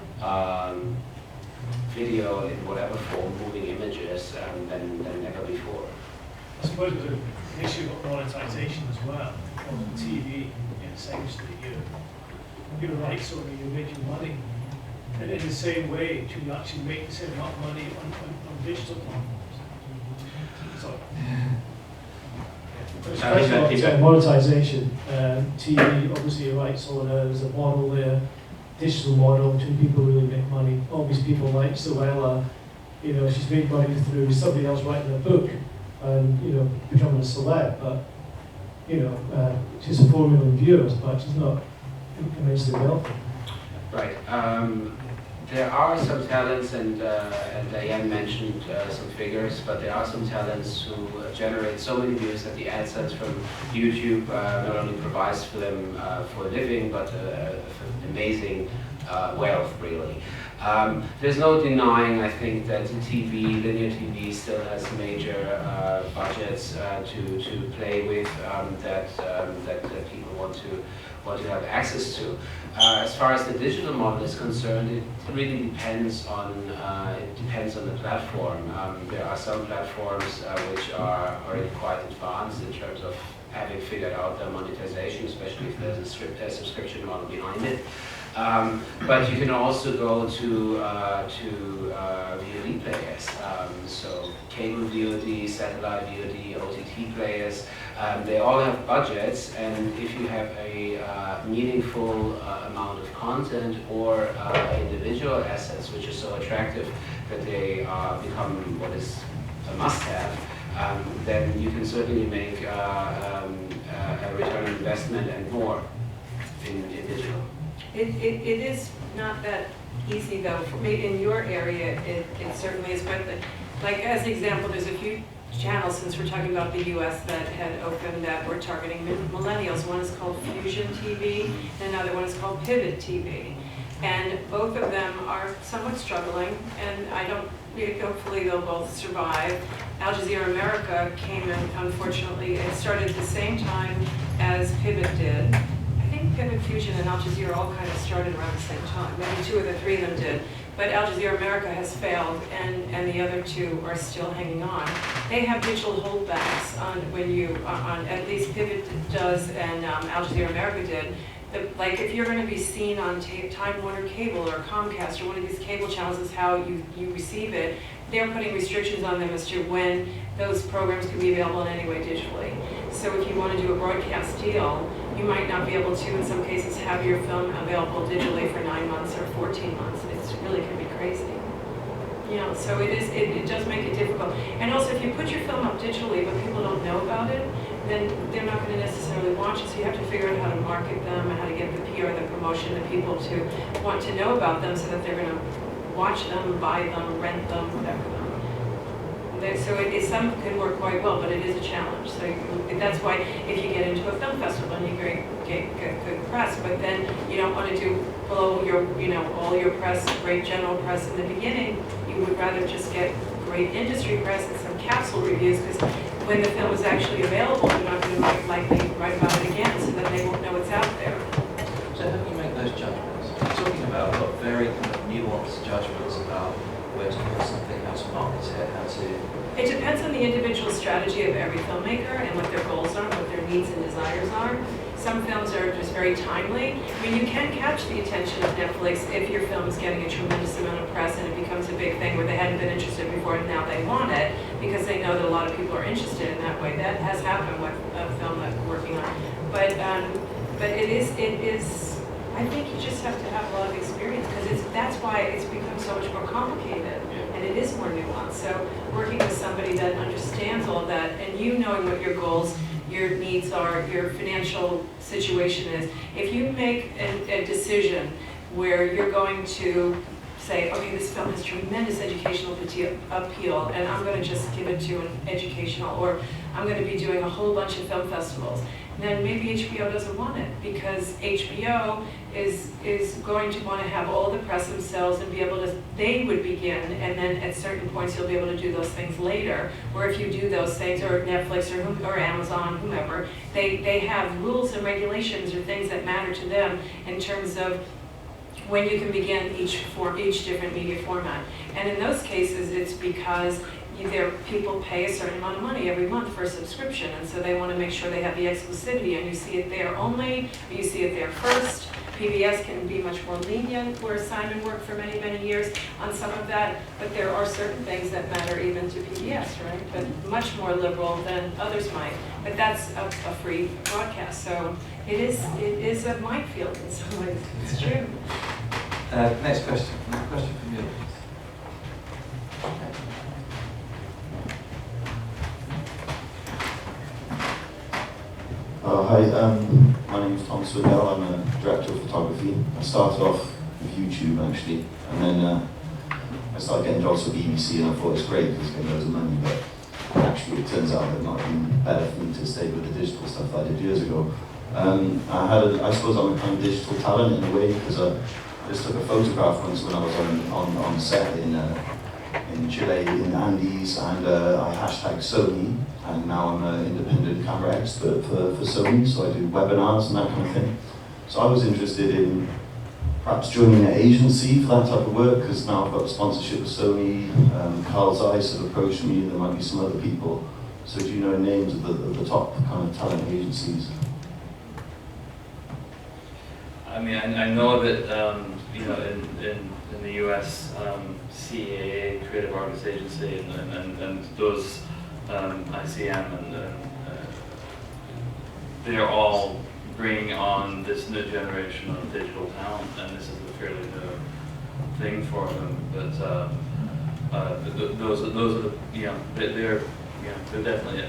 video in whatever form, moving images, than ever before.
I suppose there's an issue of monetization as well on TV, in the sense that you're right, so you're making money. And in the same way, do you actually make the same amount of money on digital platforms? So, monetization, TV, obviously you're right, so there's a model there, digital model, two people really make money. Obviously people like Suella, she's made money through somebody else writing a book and, becoming a celeb, but, she's 4 million viewers, but she's not immensely wealthy.
Right. There are some talents, and Diane mentioned some figures, but there are some talents who generate so many views that the AdSense from YouTube not only provides for them for a living, but amazing wealth, really. There's no denying, I think, that linear TV still has major budgets to play with that people want to have access to. As far as the digital model is concerned, it really depends on the platform. There are some platforms which are already quite advanced in terms of having figured out their monetization, especially if there's a subscription model behind it. But you can also go to VOD players, so cable VOD, satellite VOD, OTT players. They all have budgets, and if you have a meaningful amount of content or individual assets which are so attractive that they become what is a must-have, then you can certainly make a return on investment and more in digital.
It is not that easy though. For me, in your area, it certainly is. But like as an example, there's a few channels, since we're talking about the U.S., that had opened that were targeting millennials. One is called Fusion TV, and another one is called Pivot TV. And both of them are somewhat struggling, and hopefully they'll both survive. Al Jazeera America came in, unfortunately, it started at the same time as Pivot did. I think Pivot, Fusion, and Al Jazeera all kind of started around the same time. Maybe 2 of the 3 of them did. But Al Jazeera America has failed, and the other 2 are still hanging on. They have digital holdbacks on at least Pivot does, and Al Jazeera America did. Like if you're going to be seen on Time Warner Cable or Comcast or one of these cable channels is how you receive it, they're putting restrictions on them as to when those programs can be available in any way digitally. So if you want to do a broadcast deal, you might not be able to, in some cases, have your film available digitally for 9 months or 14 months. It's really can be crazy. So it does make it difficult. And also, if you put your film up digitally but people don't know about it, then they're not going to necessarily watch it. So you have to figure out how to market them and how to get the PR, the promotion, the people to want to know about them so that they're going to watch them, buy them, rent them, whatever them. So some can work quite well, but it is a challenge. So that's why if you get into a film festival and you get good press, but then you don't want to blow your all your press, great general press in the beginning. You would rather just get great industry press and some capsule reviews, because when the film is actually available, you're not going to likely write about it again, so that they won't know it's out there.
So how do you make those judgments? You're talking about a lot of very kind of nuanced judgments about where to put something, how to market it, how to...
It depends on the individual strategy of every filmmaker and what their goals are, what their needs and desires are. Some films are just very timely. I mean, you can catch catch the attention of Netflix if your film is getting a tremendous amount of press and it becomes a big thing where they hadn't been interested before and now they want it because they know that a lot of people are interested in that way. That has happened with a film that we're working on. But it is, I think you just have to have a lot of experience because that's why it's become so much more complicated and it is more nuanced. So working with somebody that understands all of that and you knowing what your goals, your needs are, your financial situation is. If you make a decision where you're going to say, okay, this film has tremendous educational appeal and I'm going to just give it to an educational, or I'm going to be doing a whole bunch of film festivals, then maybe HBO doesn't want it because HBO is going to want to have all the press themselves and be able to, they would begin, and then at certain points you'll be able to do those things later, where if you do those things, or Netflix or Amazon, whomever, they have rules and regulations or things that matter to them in terms of when you can begin each different media format. And in those cases, it's because people pay a certain amount of money every month for a subscription, and so they want to make sure they have the exclusivity, and you see it there only, or you see it there first. PBS can be much more lenient, where Simon worked for many, many years on some of that, but there are certain things that matter even to PBS, right? But much more liberal than others might. But that's a free broadcast, so it is a minefield in some ways. It's true.
Next question. Next question from you.
Hi, my name is Tom Swindell. I'm a director of photography. I started off with YouTube actually, and then I started getting jobs for BBC, and I thought it was great because I get loads of money, but actually it turns out that it might have been better for me to stay with the digital stuff that I did years ago. I suppose I'm a kind of digital talent in a way, because I just took a photograph once when I was on set in Chile, in the Andes, and I hashtagged Sony, and now I'm an independent camera expert for Sony, so I do webinars and that kind of thing. So I was interested in perhaps joining an agency for that type of work, because now I've got a sponsorship with Sony. Carl Zeiss have approached me, and there might be some other people. So do you know names of the top kind of talent agencies?
I mean, I know that in the US, CAA, Creative Artists Agency, and those ICM, and they're all bringing on this new generation of digital talent, and this is a fairly new thing for them. But those are the they're definitely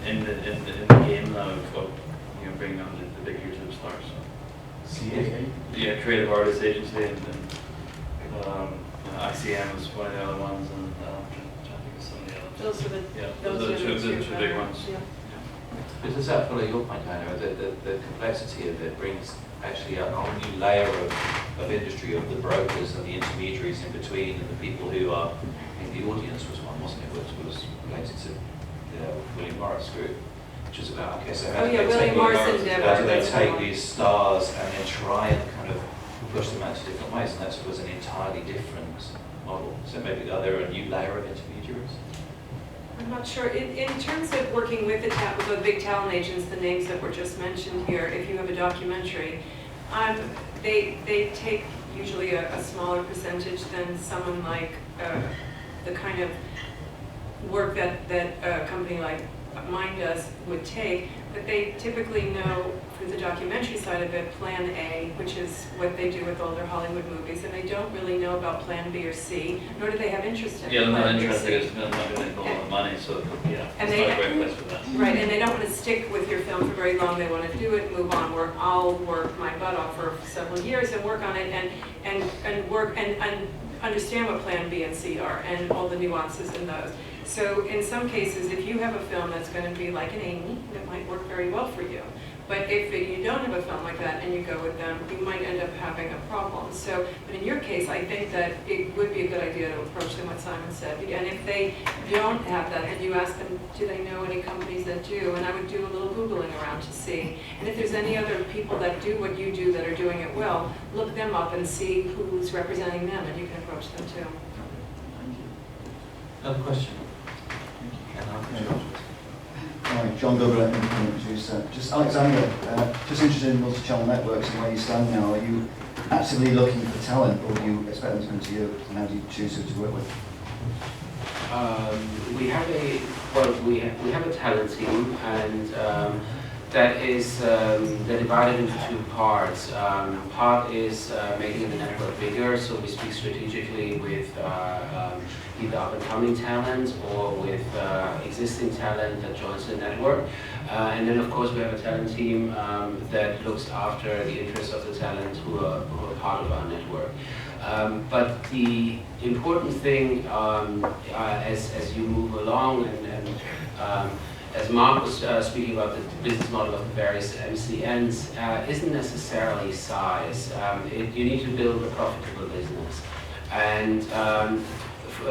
in the game now of bringing on the big YouTube stars.
CAA?
Yeah, Creative Artists Agency, and ICM was one of the other ones, and I'm trying to think of some of the others.
Those are the
the two big ones.
Yeah.
But does that follow your point, Anna? The complexity of it brings actually a whole new layer of industry, of the brokers and the intermediaries in between, and the people who are, I think the audience was one, wasn't it, which was related to the William Morris group, which is about, okay, so how do they take these stars and then try and kind of push them out to different ways, and that was an entirely different model. So maybe are there a new layer of intermediaries?
I'm not sure. In terms of working with the big talent agents, the names that were just mentioned here, if you have a documentary, they take usually a smaller percentage than someone like the kind of work that a company like mine does would take, but they typically know through the documentary side of it, Plan A, which is what they do with all their Hollywood movies, and they don't really know about Plan B or C, nor do they have interest in
Plan
B or
interest
C.
is not going to make a lot of money, so yeah,
And
it's not a great place for that.
Right, and they don't want to stick with your film for very long. They want to do it, move on, I'll work my butt off for several years and work on it and work and understand what Plan B and C are and all the nuances in those. So in some cases, if you have a film that's going to be like an Amy, it might work very well for you. But if you don't have a film like that and you go with them, you might end up having a problem. So, but in your case, I think that it would be a good idea to approach them, what Simon said. And if they don't have that, then you ask them, do they know any companies that do? And I would do a little Googling around to see. And if there's any other people that do what you do that are doing it well, look them up and see who's representing them, and you can approach them too.
Thank you. Another question?
Hi, John Douglas, independent producer. Just Alexander, just interested in multi-channel networks and where you stand now. Are you actively looking for talent, or do you expect them to come to you, and how do you choose who to work with?
We have a talent team, and they're divided into two parts. Part is making the network bigger, so we speak strategically with either up-and-coming talent or with existing talent that joins the network. And then, of course, we have a talent team that looks after the interests of the talent who are part of our network. But the important thing as you move along, and as Mark was speaking about the business model of the various MCNs, isn't necessarily size. You need to build a profitable business. And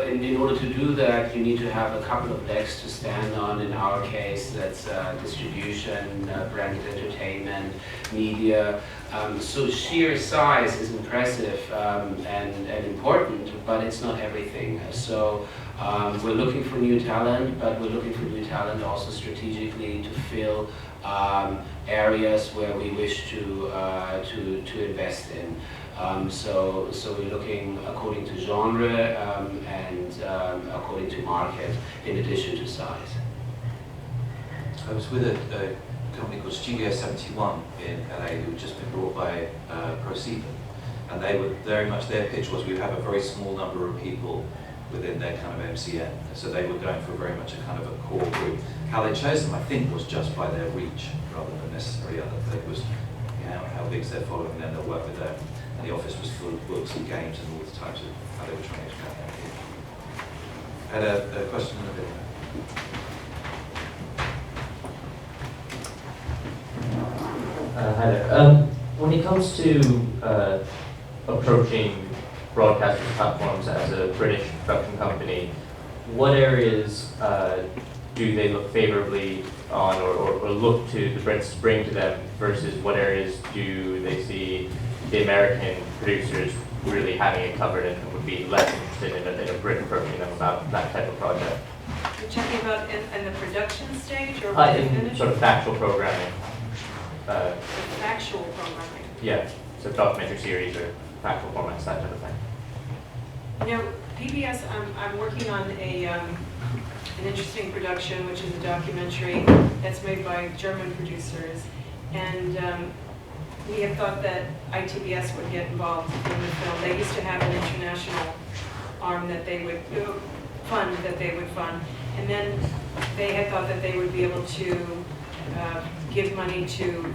in order to do that, you need to have a couple of legs to stand on. In our case, that's distribution, branded entertainment, media. So sheer size is impressive and important, but it's not everything. So we're looking for new talent, but we're looking for new talent also strategically to fill areas where we wish to invest in. So we're looking according to genre and according to market, in addition to size.
I was with a company called Studio 71 in LA who had just been brought by ProSieben, and they were very much, their pitch was we have a very small number of people within their kind of MCN, so they were going for very much a kind of a core group. How they chose them, I think, was just by their reach rather than necessarily other. It was how big's their following, and then they'll work with them. And the office was full of books and games and all the types of how they were trying to expand that. I had a question in the middle.
Hi there. When it comes to approaching broadcasting platforms as a British production company, what areas do they look favorably on or look to the Brits to bring to them versus what areas do they see the American producers really having it covered and would be less interested in a Brit approaching them about that type of project?
You're talking about in the production stage or
In sort of factual programming.
Factual programming.
Yeah, so documentary series or factual formats, that type of thing.
You know, PBS, I'm working on an interesting production, which is a documentary that's made by German producers. And we have thought that ITBS would get involved in the film. They used to have an international arm that they would fund, and then they had thought that they would be able to give money to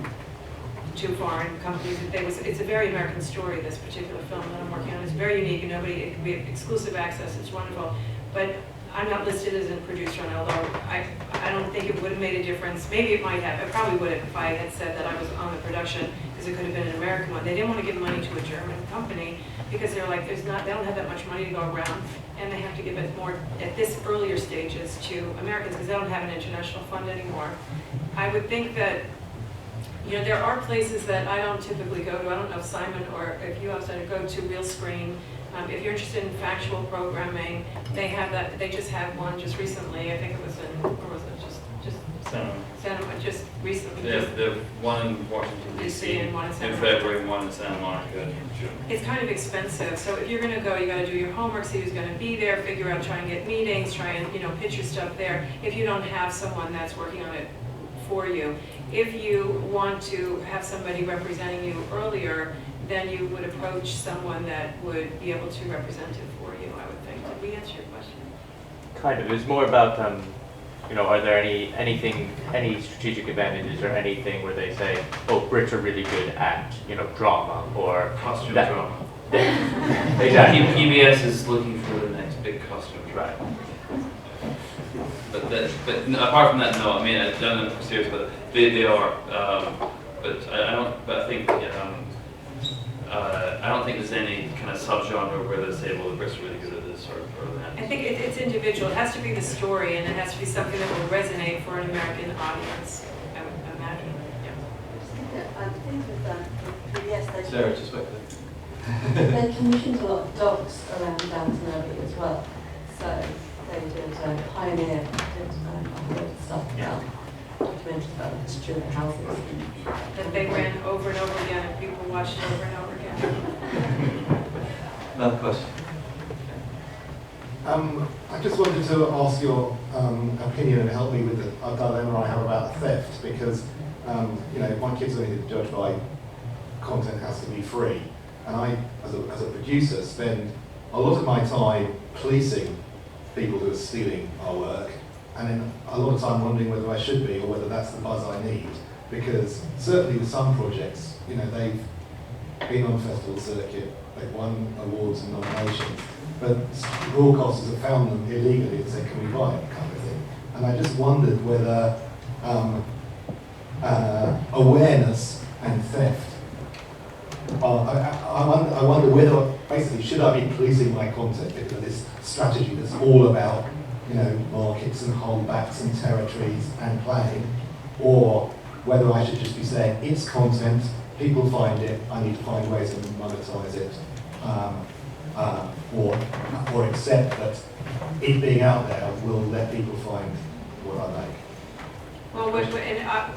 foreign companies. It's a very American story, this particular film that I'm working on. It's very unique, and it can be exclusive access. It's wonderful. But I'm not listed as a producer on it, although I don't think it would have made a difference. Maybe it might have. It probably would have if I had said that I was on the production, because it could have been an American one. They didn't want to give money to a German company because they're like, they don't have that much money to go around, and they have to give it more at this earlier stages to Americans because they don't have an international fund anymore. I would think that, you know, there are places that I don't typically go to. I don't know if Simon or if you outside go to Real Screen. If you're interested in factual programming, they have that. They just had one just recently. I think it was in, or was it just just recently.
Yeah, the one in Washington D.C.
and one in Santa
in
Monica.
February and one in Santa Monica in June.
It's kind of expensive, so if you're going to go, you got to do your homework, see who's going to be there, figure out, try and get meetings, try and pitch your stuff there. If you don't have someone that's working on it for you, if you want to have somebody representing you earlier, then you would approach someone that would be able to represent it for you, I would think. Did we answer your question?
Kind of. It's more about, are there any strategic advantages or anything where they say, oh, Brits are really good at, drama or
Costume
that,
drama.
Exactly.
PBS is looking for the next big costume.
Right.
But apart from that, no. I mean, I don't know if I'm serious, but they are. But I don't. But I think. I don't think there's any kind of subgenre where they say, well, the Brits are really good at this or that.
I think it's individual. It has to be the story, and it has to be something that will resonate for an American audience, I would imagine.
I think with PBS, they
Sarah, just wait there.
they commissioned a lot of docs around Downton Abbey as well. So they did Pioneer, did stuff about documentaries about the history of the houses.
That they ran over and over again, and people watched it over and over again.
Another question.
I just wanted to ask your opinion and help me with the dilemma I have about theft, because you know, my kids are only judged by content has to be free, and I, as a producer, spend a lot of my time policing people who are stealing our work, and then a lot of time wondering whether I should be or whether that's the buzz I need, because certainly with some projects, you know, they've been on the festival circuit, they've won awards and nominations, but broadcasters have found them illegally and said, can we buy it, kind of thing. And I just wondered whether awareness and theft, I wonder whether, basically, should I be policing my content because of this strategy that's all about, you know, markets and holdbacks and territories and planning, or whether I should just be saying, it's content, people find it, I need to find ways to monetize it, or accept that it being out there will let people find what I make.
Well,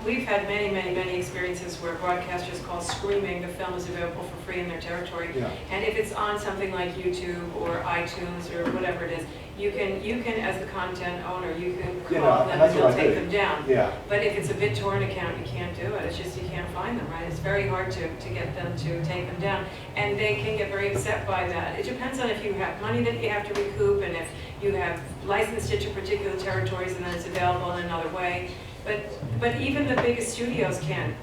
we've had many experiences where broadcasters call screaming the film is available for free in their territory.
Yeah.
And if it's on something like YouTube or iTunes or whatever it is, you can as the content owner, you can call them and they'll take them down.
Yeah.
But if it's a BitTorrent account, you can't do it. It's just you can't find them, right? It's very hard to get them to take them down. And they can get very upset by that. It depends on if you have money that you have to recoup and if you have licensed it to particular territories and then it's available in another way. But even the biggest studios can't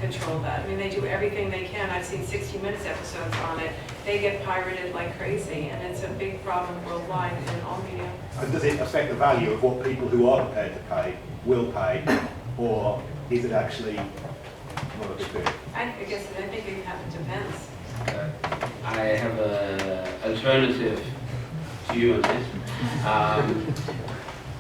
control that. I mean, they do everything they can. I've seen 60 Minutes episodes on it. They get pirated like crazy, and it's a big problem worldwide in all media.
And does it affect the value of what people who are prepared to pay will pay, or is it actually not a big deal?
I think it depends.
I have an alternative view on this,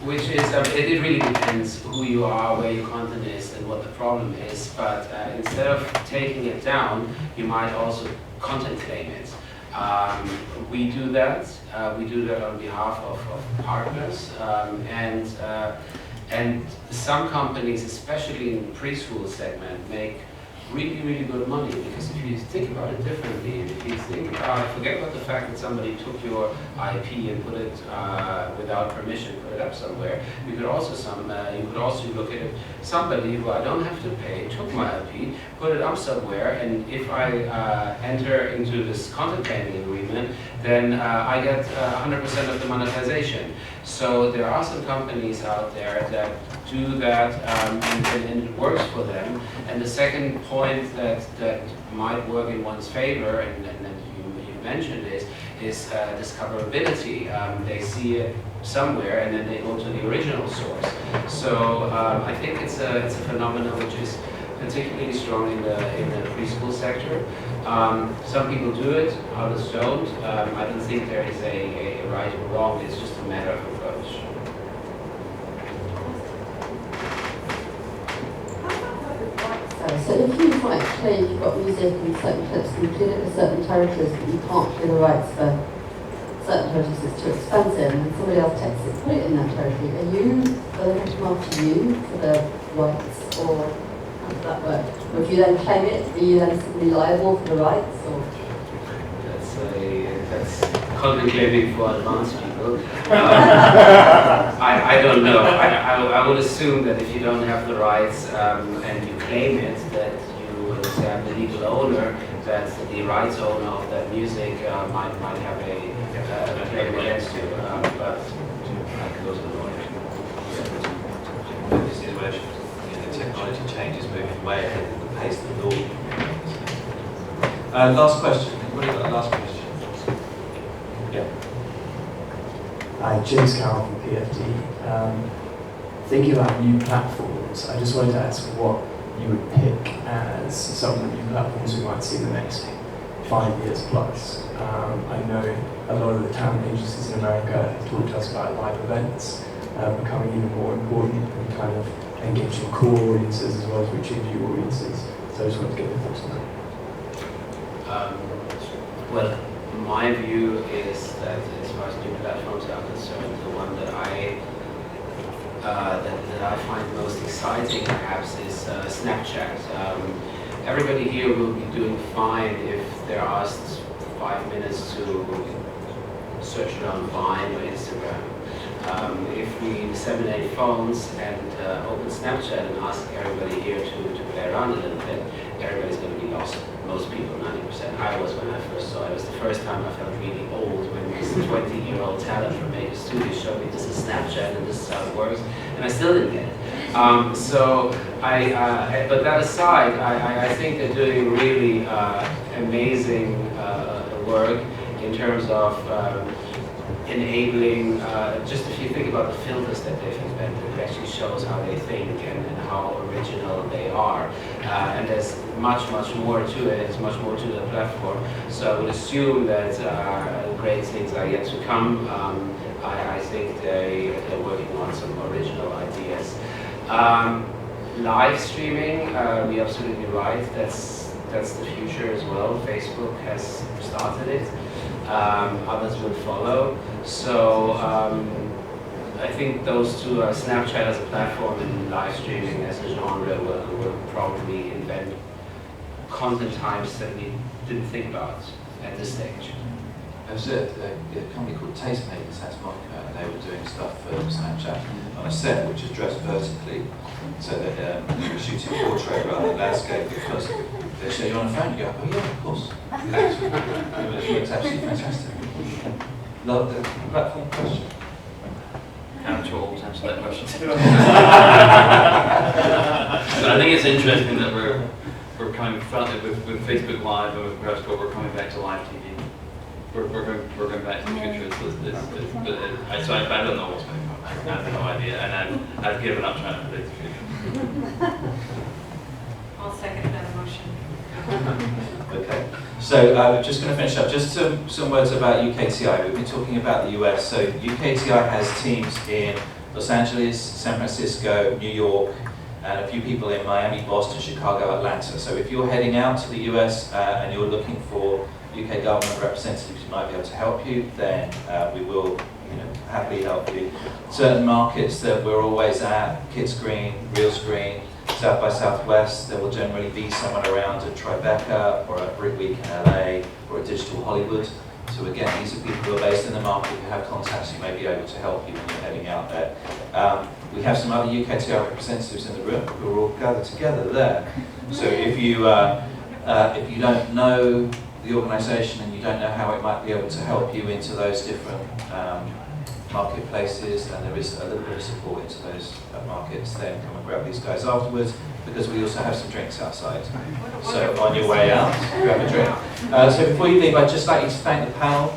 which is it really depends who you are, where your content is, and what the problem is. But instead of taking it down, you might also content claim it. We do that. We do that on behalf of partners, and some companies, especially in the preschool segment, make really good money, because if you think about it differently, if you think about, forget about the fact that somebody took your IP and put it without permission, put it up somewhere. You could also look at it, somebody who I don't have to pay took my IP, put it up somewhere, and if I enter into this content claiming agreement, then I get 100% of the monetization. So there are some companies out there that do that, and it works for them. And the second point that might work in one's favor, and that you mentioned is discoverability. They see it somewhere, and then they go to the original source. So I think it's a phenomenon which is particularly strong in the preschool sector. Some people do it, others don't. I don't think there is a right or wrong. It's just a matter of approach.
So if you might claim you've got music and certain clips included for certain territories, but you can't clear the rights for certain territories, it's too expensive, and somebody else takes it, put it in that territory, are they going to come after you for the rights, or how does that work? Or if you then claim it, are you then simply liable for the rights? Or?
That's content claiming for advanced people. I don't know. I would assume that if you don't have the rights and you claim it, that you would have the legal owner, that the rights owner of that music might have a claim against you. But I could go to the lawyer.
This is where the technology changes, moving way ahead of the pace of the law. Last question. Anybody got a last question? Yeah.
Hi, James Carroll from PFD. Thinking about new platforms, I just wanted to ask what you would pick as some of the new platforms we might see in the next 5 years plus. I know a lot of the talent agencies in America have talked to us about live events becoming even more important and kind of engaging core audiences as well as reaching new audiences. So I just wanted to get your thoughts on that.
Well, my view is that as far as new platforms are concerned, the one that I find most exciting perhaps is Snapchat. Everybody here will be doing fine if they're asked 5 minutes to search it on Vine or Instagram. If we disseminate phones and open Snapchat and ask everybody here to play around a little bit, everybody's going to be lost. Most people, 90%. I was when I first saw it. It was the first time I felt really old when this 20-year-old talent from Maker Studio showed me this is Snapchat and this is how it works, and I still didn't get it. But that aside, I think they're doing really amazing work in terms of enabling, just if you think about the filters that they've invented, it actually shows how they think and how original they are. And there's much more to it, there's much more to the platform. So I would assume that great things are yet to come. I think they're working on some original ideas. Live streaming, you're absolutely right, that's the future as well. Facebook has started it. Others will follow. So I think those two, Snapchat as a platform and live streaming as a genre, will probably invent content types that we didn't think about at this stage.
There's a company called Tastemakers, that's Monica, and they were doing stuff for Snapchat on a set which is dressed vertically, so that you were shooting portrait rather than landscape, because they show you on a phone, you go, oh yeah, of course. It looks absolutely fantastic. Love the platform question.
Actual to answer that question. But I think it's interesting that we're coming with Facebook Live and with Periscope, we're coming back to live TV. We're going back to the future. So I don't know what's going to come. I have no idea, and I've given up trying to predict the future.
I'll second that motion.
Okay, so just going to finish up. Just some words about UKTI. We've been talking about the US. So UKTI has teams in Los Angeles, San Francisco, New York, and a few people in Miami, Boston, Chicago, Atlanta. So if you're heading out to the US and you're looking for UK government representatives who might be able to help you, then we will happily help you. Certain markets that we're always at, Kids Green, Real Screen, South by Southwest, there will generally be someone around at Tribeca or at Brick Week in LA or at Digital Hollywood. So again, these are people who are based in the market who have contacts who may be able to help you when you're heading out there. We have some other UKTI representatives in the room who are all gathered together there. So if you don't know the organisation and you don't know how it might be able to help you into those different marketplaces, and there is a little bit of support into those markets, then come and grab these guys afterwards, because we also have some drinks outside. So on your way out, grab a drink. So before you leave, I'd just like you to thank the panel.